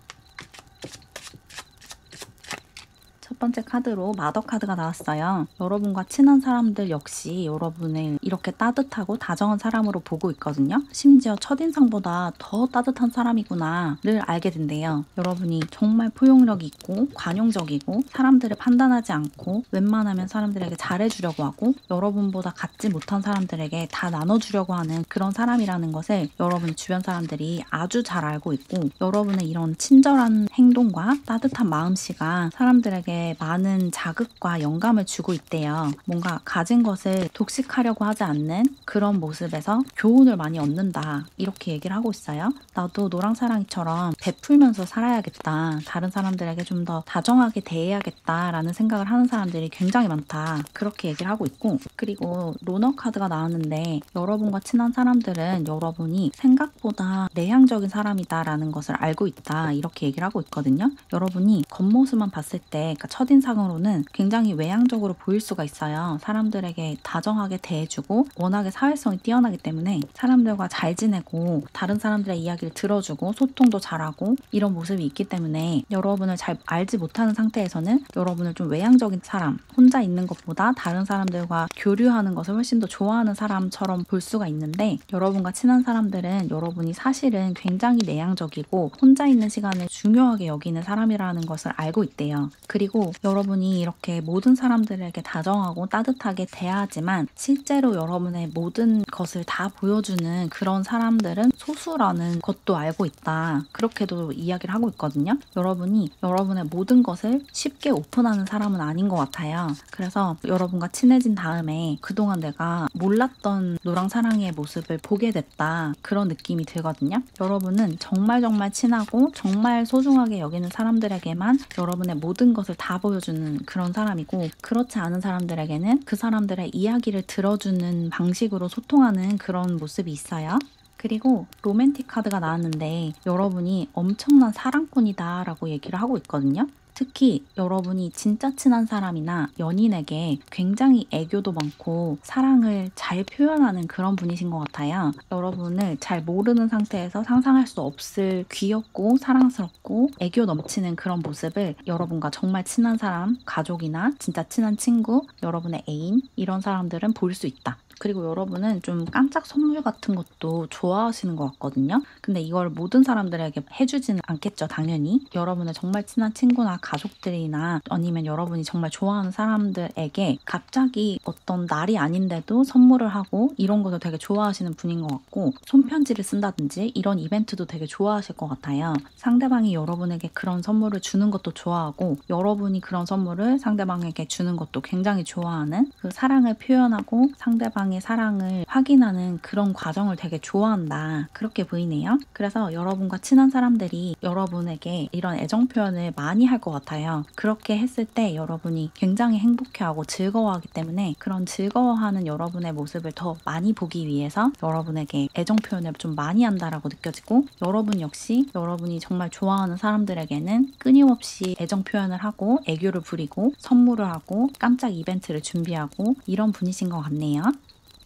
Speaker 1: 첫 번째 카드로 마더 카드가 나왔어요. 여러분과 친한 사람들 역시 여러분을 이렇게 따뜻하고 다정한 사람으로 보고 있거든요. 심지어 첫인상보다 더 따뜻한 사람이구나를 알게 된대요. 여러분이 정말 포용력 있고 관용적이고 사람들을 판단하지 않고 웬만하면 사람들에게 잘해주려고 하고 여러분보다 갖지 못한 사람들에게 다 나눠주려고 하는 그런 사람이라는 것을 여러분 주변 사람들이 아주 잘 알고 있고 여러분의 이런 친절한 행동과 따뜻한 마음씨가 사람들에게 많은 자극과 영감을 주고 있대요. 뭔가 가진 것을 독식하려고 하지 않는 그런 모습에서 교훈을 많이 얻는다. 이렇게 얘기를 하고 있어요. 나도 노랑사랑이처럼 베풀면서 살아야겠다. 다른 사람들에게 좀 더 다정하게 대해야겠다라는 생각을 하는 사람들이 굉장히 많다. 그렇게 얘기를 하고 있고 그리고 로너 카드가 나왔는데 여러분과 친한 사람들은 여러분이 생각보다 내향적인 사람이다라는 것을 알고 있다. 이렇게 얘기를 하고 있거든요. 여러분이 겉모습만 봤을 때 그러니까 첫인상으로는 굉장히 외향적으로 보일 수가 있어요. 사람들에게 다정하게 대해주고 워낙에 사회성이 뛰어나기 때문에 사람들과 잘 지내고 다른 사람들의 이야기를 들어주고 소통도 잘하고 이런 모습이 있기 때문에 여러분을 잘 알지 못하는 상태에서는 여러분을 좀 외향적인 사람, 혼자 있는 것보다 다른 사람들과 교류하는 것을 훨씬 더 좋아하는 사람처럼 볼 수가 있는데 여러분과 친한 사람들은 여러분이 사실은 굉장히 내향적이고 혼자 있는 시간을 중요하게 여기는 사람이라는 것을 알고 있대요. 그리고 여러분이 이렇게 모든 사람들에게 다정하고 따뜻하게 대하지만 실제로 여러분의 모든 것을 다 보여주는 그런 사람들은 소수라는 것도 알고 있다. 그렇게도 이야기를 하고 있거든요. 여러분이 여러분의 모든 것을 쉽게 오픈하는 사람은 아닌 것 같아요. 그래서 여러분과 친해진 다음에 그동안 내가 몰랐던 노랑사랑이의 모습을 보게 됐다. 그런 느낌이 들거든요. 여러분은 정말 친하고 정말 소중하게 여기는 사람들에게만 여러분의 모든 것을 다 보여주는 그런 사람이고 그렇지 않은 사람들에게는 그 사람들의 이야기를 들어주는 방식으로 소통하는 그런 모습이 있어요. 그리고 로맨틱 카드가 나왔는데 여러분이 엄청난 사랑꾼이다 라고 얘기를 하고 있거든요. 특히 여러분이 진짜 친한 사람이나 연인에게 굉장히 애교도 많고 사랑을 잘 표현하는 그런 분이신 것 같아요. 여러분을 잘 모르는 상태에서 상상할 수 없을 귀엽고 사랑스럽고 애교 넘치는 그런 모습을 여러분과 정말 친한 사람, 가족이나 진짜 친한 친구, 여러분의 애인 이런 사람들은 볼 수 있다. 그리고 여러분은 좀 깜짝 선물 같은 것도 좋아하시는 것 같거든요. 근데 이걸 모든 사람들에게 해주지는 않겠죠, 당연히. 여러분의 정말 친한 친구나 가족들이나 아니면 여러분이 정말 좋아하는 사람들에게 갑자기 어떤 날이 아닌데도 선물을 하고 이런 것도 되게 좋아하시는 분인 것 같고, 손편지를 쓴다든지 이런 이벤트도 되게 좋아하실 것 같아요. 상대방이 여러분에게 그런 선물을 주는 것도 좋아하고 여러분이 그런 선물을 상대방에게 주는 것도 굉장히 좋아하는, 그 사랑을 표현하고 상대방의 사랑을 확인하는 그런 과정을 되게 좋아한다, 그렇게 보이네요. 그래서 여러분과 친한 사람들이 여러분에게 이런 애정 표현을 많이 할 것 같아요. 그렇게 했을 때 여러분이 굉장히 행복해하고 즐거워하기 때문에 그런 즐거워하는 여러분의 모습을 더 많이 보기 위해서 여러분에게 애정 표현을 좀 많이 한다라고 느껴지고, 여러분 역시 여러분이 정말 좋아하는 사람들에게는 끊임없이 애정 표현을 하고 애교를 부리고 선물을 하고 깜짝 이벤트를 준비하고 이런 분이신 것 같네요.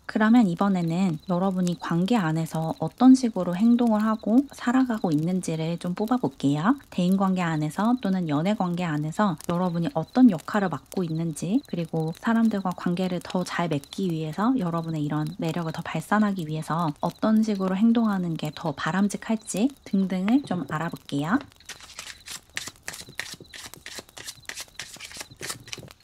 Speaker 1: 그러면 이번에는 여러분이 관계 안에서 어떤 식으로 행동을 하고 살아가고 있는지를 좀 뽑아볼게요. 대인관계 안에서 또는 연애관계 안에서 여러분이 어떤 역할을 맡고 있는지, 그리고 사람들과 관계를 더 잘 맺기 위해서 여러분의 이런 매력을 더 발산하기 위해서 어떤 식으로 행동하는 게 더 바람직할지 등등을 좀 알아볼게요.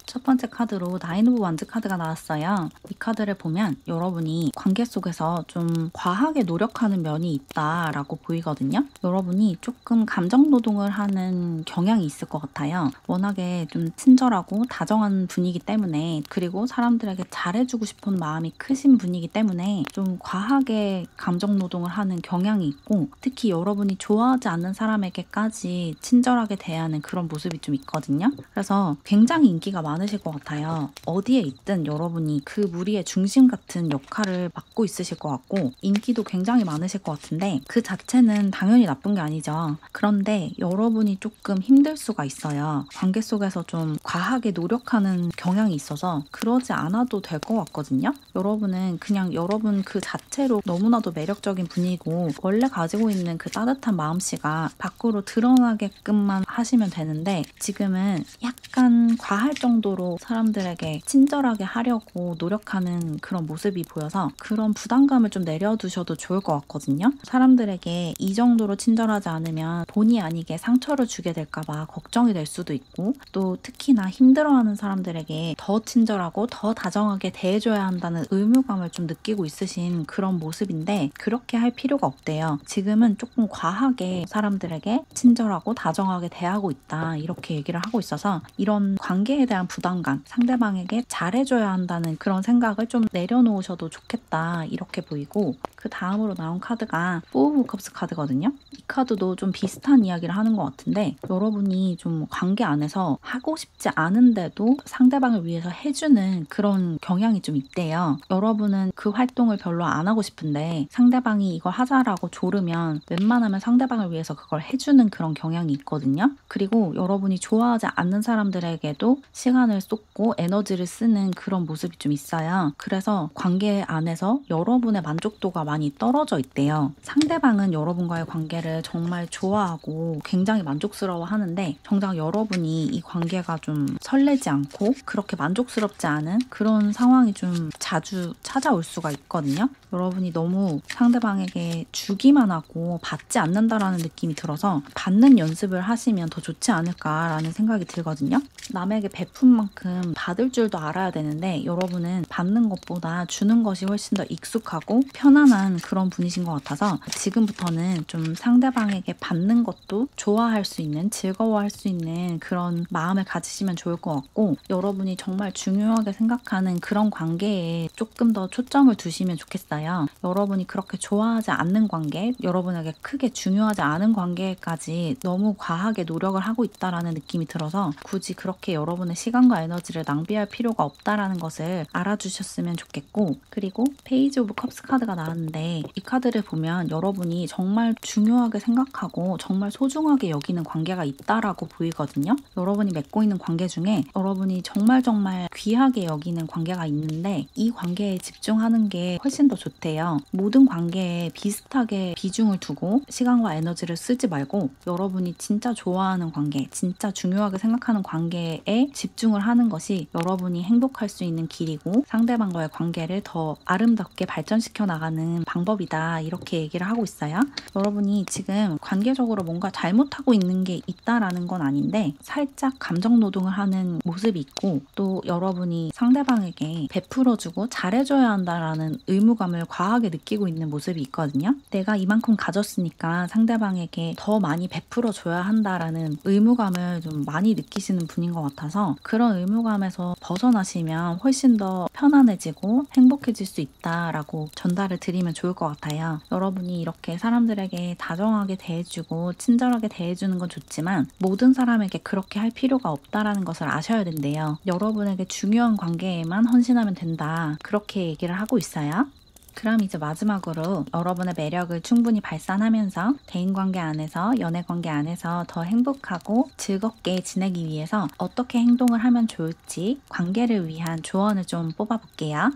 Speaker 1: 첫 번째 카드로 나인 오브 완즈 카드가 나왔어요. 이 카드를 보면 여러분이 관계 속에서 좀 과하게 노력하는 면이 있다라고 보이거든요. 여러분이 조금 감정 노동을 하는 경향이 있을 것 같아요. 워낙에 좀 친절하고 다정한 분이기 때문에, 그리고 사람들에게 잘해주고 싶은 마음이 크신 분이기 때문에 좀 과하게 감정 노동을 하는 경향이 있고, 특히 여러분이 좋아하지 않는 사람에게까지 친절하게 대하는 그런 모습이 좀 있거든요. 그래서 굉장히 인기가 많으실 것 같아요. 어디에 있든 여러분이 그 무리의 중심 같은 역할을 맡고 있으실 것 같고 인기도 굉장히 많으실 것 같은데, 그 자체는 당연히 나쁜 게 아니죠. 그런데 여러분이 조금 힘들 수가 있어요. 관계 속에서 좀 과하게 노력하는 경향이 있어서 그러지 않아도 될 것 같거든요. 여러분은 그냥 여러분 그 자체로 너무나도 매력적인 분이고 원래 가지고 있는 그 따뜻한 마음씨가 밖으로 드러나게끔만 하시면 되는데, 지금은 약간 과할 정도로 사람들에게 친절하게 하려고 노력하는 그런 모습이 보여서 그런 부담감을 좀 내려두셔도 좋을 것 같거든요. 사람들에게 이 정도로 친절하지 않으면 본의 아니게 상처를 주게 될까봐 걱정이 될 수도 있고, 또 특히나 힘들어하는 사람들에게 더 친절하고 더 다정하게 대해줘야 한다는 의무감을 좀 느끼고 있으신 그런 모습인데, 그렇게 할 필요가 없대요. 지금은 조금 과하게 사람들에게 친절하고 다정하게 대하고 있다, 이렇게 얘기를 하고 있어서 이런 관계에 대한 부담감, 상대방에게 잘해줘야 한다는 그런 생각을 좀 내려놓으셔도 좋겠다, 이렇게 보이고, 그 다음으로 나온 카드가 4 오브 컵스 카드거든요. 이 카드도 좀 비슷한 이야기를 하는 것 같은데, 여러분이 좀 관계 안에서 하고 싶지 않은데도 상대방을 위해서 해주는 그런 경향이 좀 있대요. 여러분은 그 활동을 별로 안 하고 싶은데 상대방이 이거 하자라고 조르면 웬만하면 상대방을 위해서 그걸 해주는 그런 경향이 있거든요. 그리고 여러분이 좋아하지 않는 사람들에게도 시간을 쏟고 에너지를 쓰는 그런 모습이 좀 있어요. 그래서 관계 안에서 여러분의 만족도가 많이 떨어져 있대요. 상대방은 여러분과의 관계를 정말 좋아하고 굉장히 만족스러워 하는데, 정작 여러분이 이 관계가 좀 설레지 않고 그렇게 만족스럽지 않은 그런 상황이 좀 자주 찾아올 수가 있거든요. 여러분이 너무 상대방에게 주기만 하고 받지 않는다라는 느낌이 들어서 받는 연습을 하시면 더 좋지 않을까라는 생각이 들거든요. 남에게 베푼 만큼 받을 줄도 알아야 되는데 여러분은 받는 것보다 주는 것이 훨씬 더 익숙하고 편안한 그런 분이신 것 같아서 지금부터는 좀 상대방에게 받는 것도 좋아할 수 있는, 즐거워할 수 있는 그런 마음을 가지시면 좋을 것 같고, 여러분이 정말 중요하게 생각하는 그런 관계에 조금 더 초점을 두시면 좋겠어요. 있어요. 여러분이 그렇게 좋아하지 않는 관계, 여러분에게 크게 중요하지 않은 관계까지 너무 과하게 노력을 하고 있다라는 느낌이 들어서 굳이 그렇게 여러분의 시간과 에너지를 낭비할 필요가 없다라는 것을 알아주셨으면 좋겠고, 그리고 페이지 오브 컵스 카드가 나왔는데 이 카드를 보면 여러분이 정말 중요하게 생각하고 정말 소중하게 여기는 관계가 있다라고 보이거든요. 여러분이 맺고 있는 관계 중에 여러분이 정말 귀하게 여기는 관계가 있는데 이 관계에 집중하는 게 훨씬 더 좋대요. 모든 관계에 비슷하게 비중을 두고 시간과 에너지를 쓰지 말고 여러분이 진짜 좋아하는 관계, 진짜 중요하게 생각하는 관계에 집중을 하는 것이 여러분이 행복할 수 있는 길이고 상대방과의 관계를 더 아름답게 발전시켜 나가는 방법이다, 이렇게 얘기를 하고 있어요. 여러분이 지금 관계적으로 뭔가 잘못하고 있는 게 있다라는 건 아닌데 살짝 감정 노동을 하는 모습이 있고, 또 여러분이 상대방에게 베풀어주고 잘해줘야 한다라는 의무감을 과하게 느끼고 있는 모습이 있거든요. 내가 이만큼 가졌으니까 상대방에게 더 많이 베풀어줘야 한다라는 의무감을 좀 많이 느끼시는 분인 것 같아서 그런 의무감에서 벗어나시면 훨씬 더 편안해지고 행복해질 수 있다라고 전달을 드리면 좋을 것 같아요. 여러분이 이렇게 사람들에게 다정하게 대해주고 친절하게 대해주는 건 좋지만 모든 사람에게 그렇게 할 필요가 없다라는 것을 아셔야 된대요. 여러분에게 중요한 관계에만 헌신하면 된다, 그렇게 얘기를 하고 있어요. 그럼 이제 마지막으로 여러분의 매력을 충분히 발산하면서 대인관계 안에서, 연애관계 안에서 더 행복하고 즐겁게 지내기 위해서 어떻게 행동을 하면 좋을지 관계를 위한 조언을 좀 뽑아볼게요.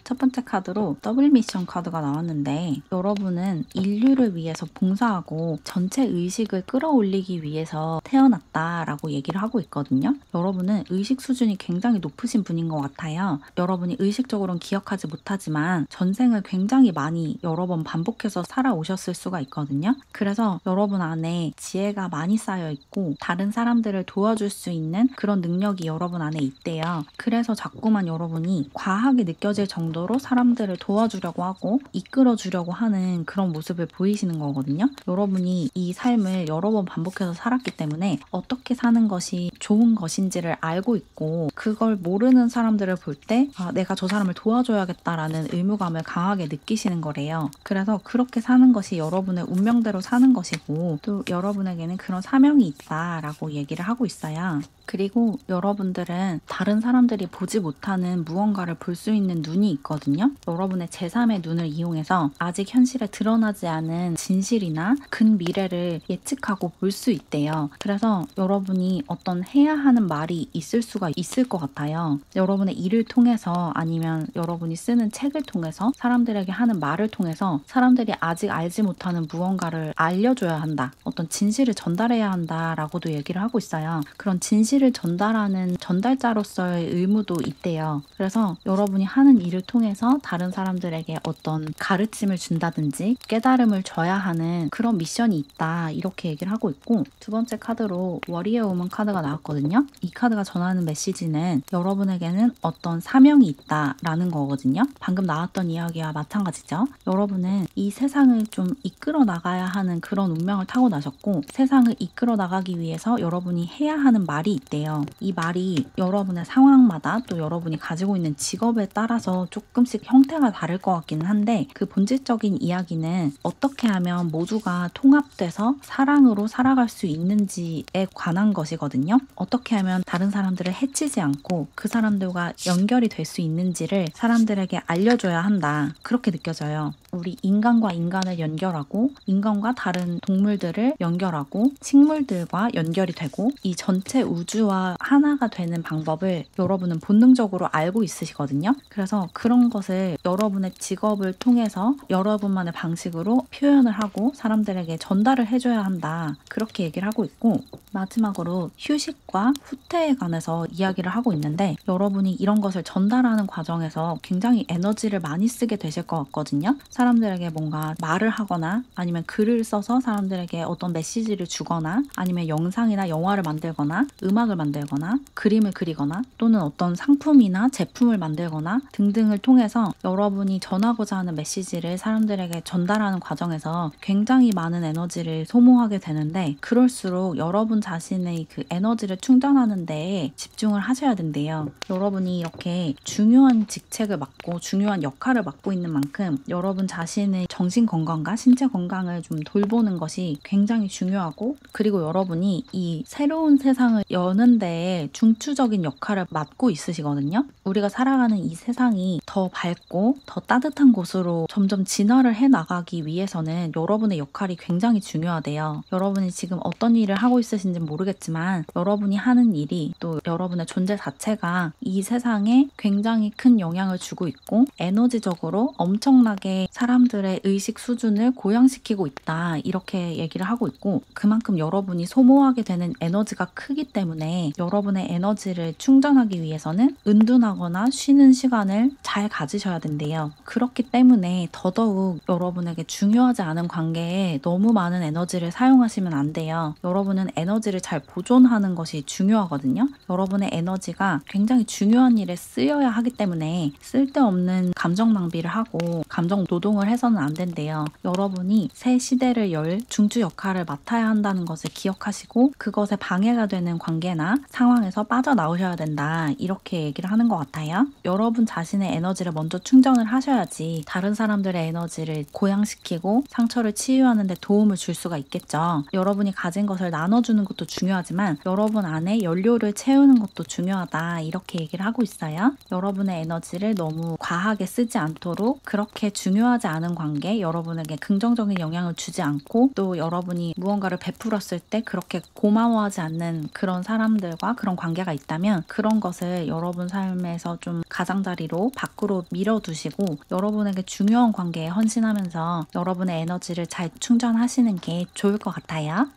Speaker 1: 첫 번째 카드로 더블 미션 카드가 나왔는데 여러분은 인류를 위해서 봉사하고 전체 의식을 끌어올리기 위해서 태어났다라고 얘기를 하고 있거든요. 여러분은 의식 수준이 굉장히 높으신 분인 것 같아요. 여러분이 의식적으로는 기억하지 못하지만 전생을 굉장히 많이 여러 번 반복해서 살아오셨을 수가 있거든요. 그래서 여러분 안에 지혜가 많이 쌓여 있고 다른 사람들을 도와줄 수 있는 그런 능력이 여러분 안에 있대요. 그래서 자꾸만 여러분이 과하게 느껴질 정도로 사람들을 도와주려고 하고 이끌어주려고 하는 그런 모습을 보이시는 거거든요. 여러분이 이 삶을 여러 번 반복해서 살았기 때문에 어떻게 사는 것이 좋은 것인지를 알고 있고, 그걸 모르는 사람들을 볼 때 내가 저 사람을 도와줘야겠다라는 의무감을 강하게 느끼시는 거래요. 그래서 그렇게 사는 것이 여러분의 운명대로 사는 것이고 또 여러분에게는 그런 사명이 있다라고 얘기를 하고 있어요. 그리고 여러분들은 다른 사람들이 보지 못하는 무언가를 볼 수 있는 눈이 있거든요. 여러분의 제3의 눈을 이용해서 아직 현실에 드러나지 않은 진실이나 근미래를 예측하고 볼 수 있대요. 그래서 여러분이 어떤 해야 하는 말이 있을 수가 있을 것 같아요. 여러분의 일을 통해서 아니면 여러분이 쓰는 책을 통해서 사람들에게 하는 말을 통해서 사람들이 아직 알지 못하는 무언가를 알려줘야 한다, 어떤 진실을 전달해야 한다라고도 얘기를 하고 있어요. 그런 진실을 전달하는 전달자로서의 의무도 있대요. 그래서 여러분이 하는 일을 통해서 다른 사람들에게 어떤 가르침을 준다든지 깨달음을 줘야 하는 그런 미션이 있다, 이렇게 얘기를 하고 있고, 두 번째 카드로 워리어 우먼 카드가 나왔거든요. 이 카드가 전하는 메시지는 여러분에게는 어떤 사명이 있다라는 거거든요. 방금 나왔던 이야기와 마찬가지죠. 여러분은 이 세상을 좀 이끌어 나가야 하는 그런 운명을 타고나셨고 세상을 이끌어 나가기 위해서 여러분이 해야 하는 말이 있대요. 이 말이 여러분의 상황마다 또 여러분이 가지고 있는 직업에 따라서 조금씩 형태가 다를 것 같기는 한데 그 본질적인 이야기는 어떻게 하면 모두가 통합돼서 사랑으로 살아갈 수 있는지에 관한 것이거든요. 어떻게 하면 다른 사람들을 해치지 않고 그 사람들과 연결이 될 수 있는지를 사람들에게 알려줘야 한다, 그렇게 느껴져요. 우리 인간과 인간을 연결하고 인간과 다른 동물들을 연결하고 식물들과 연결이 되고 이 전체 우주와 하나가 되는 방법을 여러분은 본능적으로 알고 있으시거든요. 그래서 그런 것을 여러분의 직업을 통해서 여러분만의 방식으로 표현을 하고 사람들에게 전달을 해줘야 한다, 그렇게 얘기를 하고 있고, 마지막으로 휴식과 후퇴에 관해서 이야기를 하고 있는데 여러분이 이런 것을 전달하는 과정에서 굉장히 에너지를 많이 쓰게 되실 것 같거든요. 사람들에게 뭔가 말을 하거나 아니면 글을 써서 사람들에게 어떤 메시지를 주거나 아니면 영상이나 영화를 만들거나 음악을 만들거나 그림을 그리거나 또는 어떤 상품이나 제품을 만들거나 등등을 통해서 여러분이 전하고자 하는 메시지를 사람들에게 전달하는 과정에서 굉장히 많은 에너지를 소모하게 되는데, 그럴수록 여러분 자신의 그 에너지를 충전하는 데에 집중을 하셔야 된대요. 여러분이 이렇게 중요한 직책을 맡고 중요한 역할을 맡고 있는 만큼 여러분 자신의 정신 건강과 신체 건강을 좀 돌보는 것이 굉장히 중요하고, 그리고 여러분이 이 새로운 세상을 여는 데에 중추적인 역할을 맡고 있으시거든요. 우리가 살아가는 이 세상이 더 밝고 더 따뜻한 곳으로 점점 진화를 해 나가기 위해서는 여러분의 역할이 굉장히 중요하대요. 여러분이 지금 어떤 일을 하고 있으신지 모르겠지만 여러분이 하는 일이 또 여러분의 존재 자체가 이 세상에 굉장히 큰 영향을 주고 있고 에너지적으로 엄청나게 사람들의 의식 수준을 고양시키고 있다, 이렇게 얘기를 하고 있고, 그만큼 여러분이 소모하게 되는 에너지가 크기 때문에 여러분의 에너지를 충전하기 위해서는 은둔하거나 쉬는 시간을 잘 가지셔야 된대요. 그렇기 때문에 더더욱 여러분에게 중요하지 않은 관계에 너무 많은 에너지를 사용하시면 안 돼요. 여러분은 에너지를 잘 보존하는 것이 중요하거든요. 여러분의 에너지가 굉장히 중요한 일에 쓰여야 하기 때문에 쓸데없는 감정 낭비를 하고 감정 노동을 해서는 안 된대요. 여러분이 새 시대를 열 중추 역할을 맡아야 한다는 것을 기억하시고 그것에 방해가 되는 관계나 상황에서 빠져나오셔야 된다, 이렇게 얘기를 하는 것 같아요. 여러분 자신의 에너지를 먼저 충전을 하셔야지 다른 사람들의 에너지를 고양시키고 상처를 치유하는 데 도움을 줄 수가 있겠죠. 여러분이 가진 것을 나눠주는 것도 중요하지만 여러분 안에 연료를 채우는 것도 중요하다, 이렇게 얘기를 하고 있어요. 여러분의 에너지를 너무 과하게 쓰지 않도록, 그렇게 중요하지 않은 관계, 여러분에게 긍정적인 영향을 주지 않고 또 여러분이 무언가를 베풀었을 때 그렇게 고마워하지 않는 그런 사람들과 그런 관계가 있다면 그런 것을 여러분 삶에서 좀 가장자리로 밖으로 밀어두시고 여러분에게 중요한 관계에 헌신하면서 여러분의 에너지를 잘 충전하시는 게 좋을 것 같아요.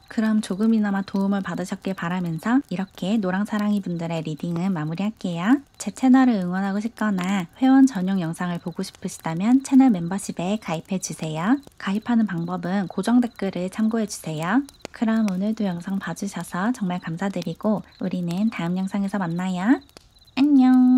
Speaker 1: 그럼 조금이나마 도움을 받으셨길 바라면서 이렇게 노랑사랑이 분들의 리딩은 마무리할게요. 제 채널을 응원하고 싶거나 회원 전용 영상을 보고 싶으시다면 채널 멤버십에 가입해주세요. 가입하는 방법은 고정 댓글을 참고해주세요. 그럼 오늘도 영상 봐주셔서 정말 감사드리고 우리는 다음 영상에서 만나요. 안녕.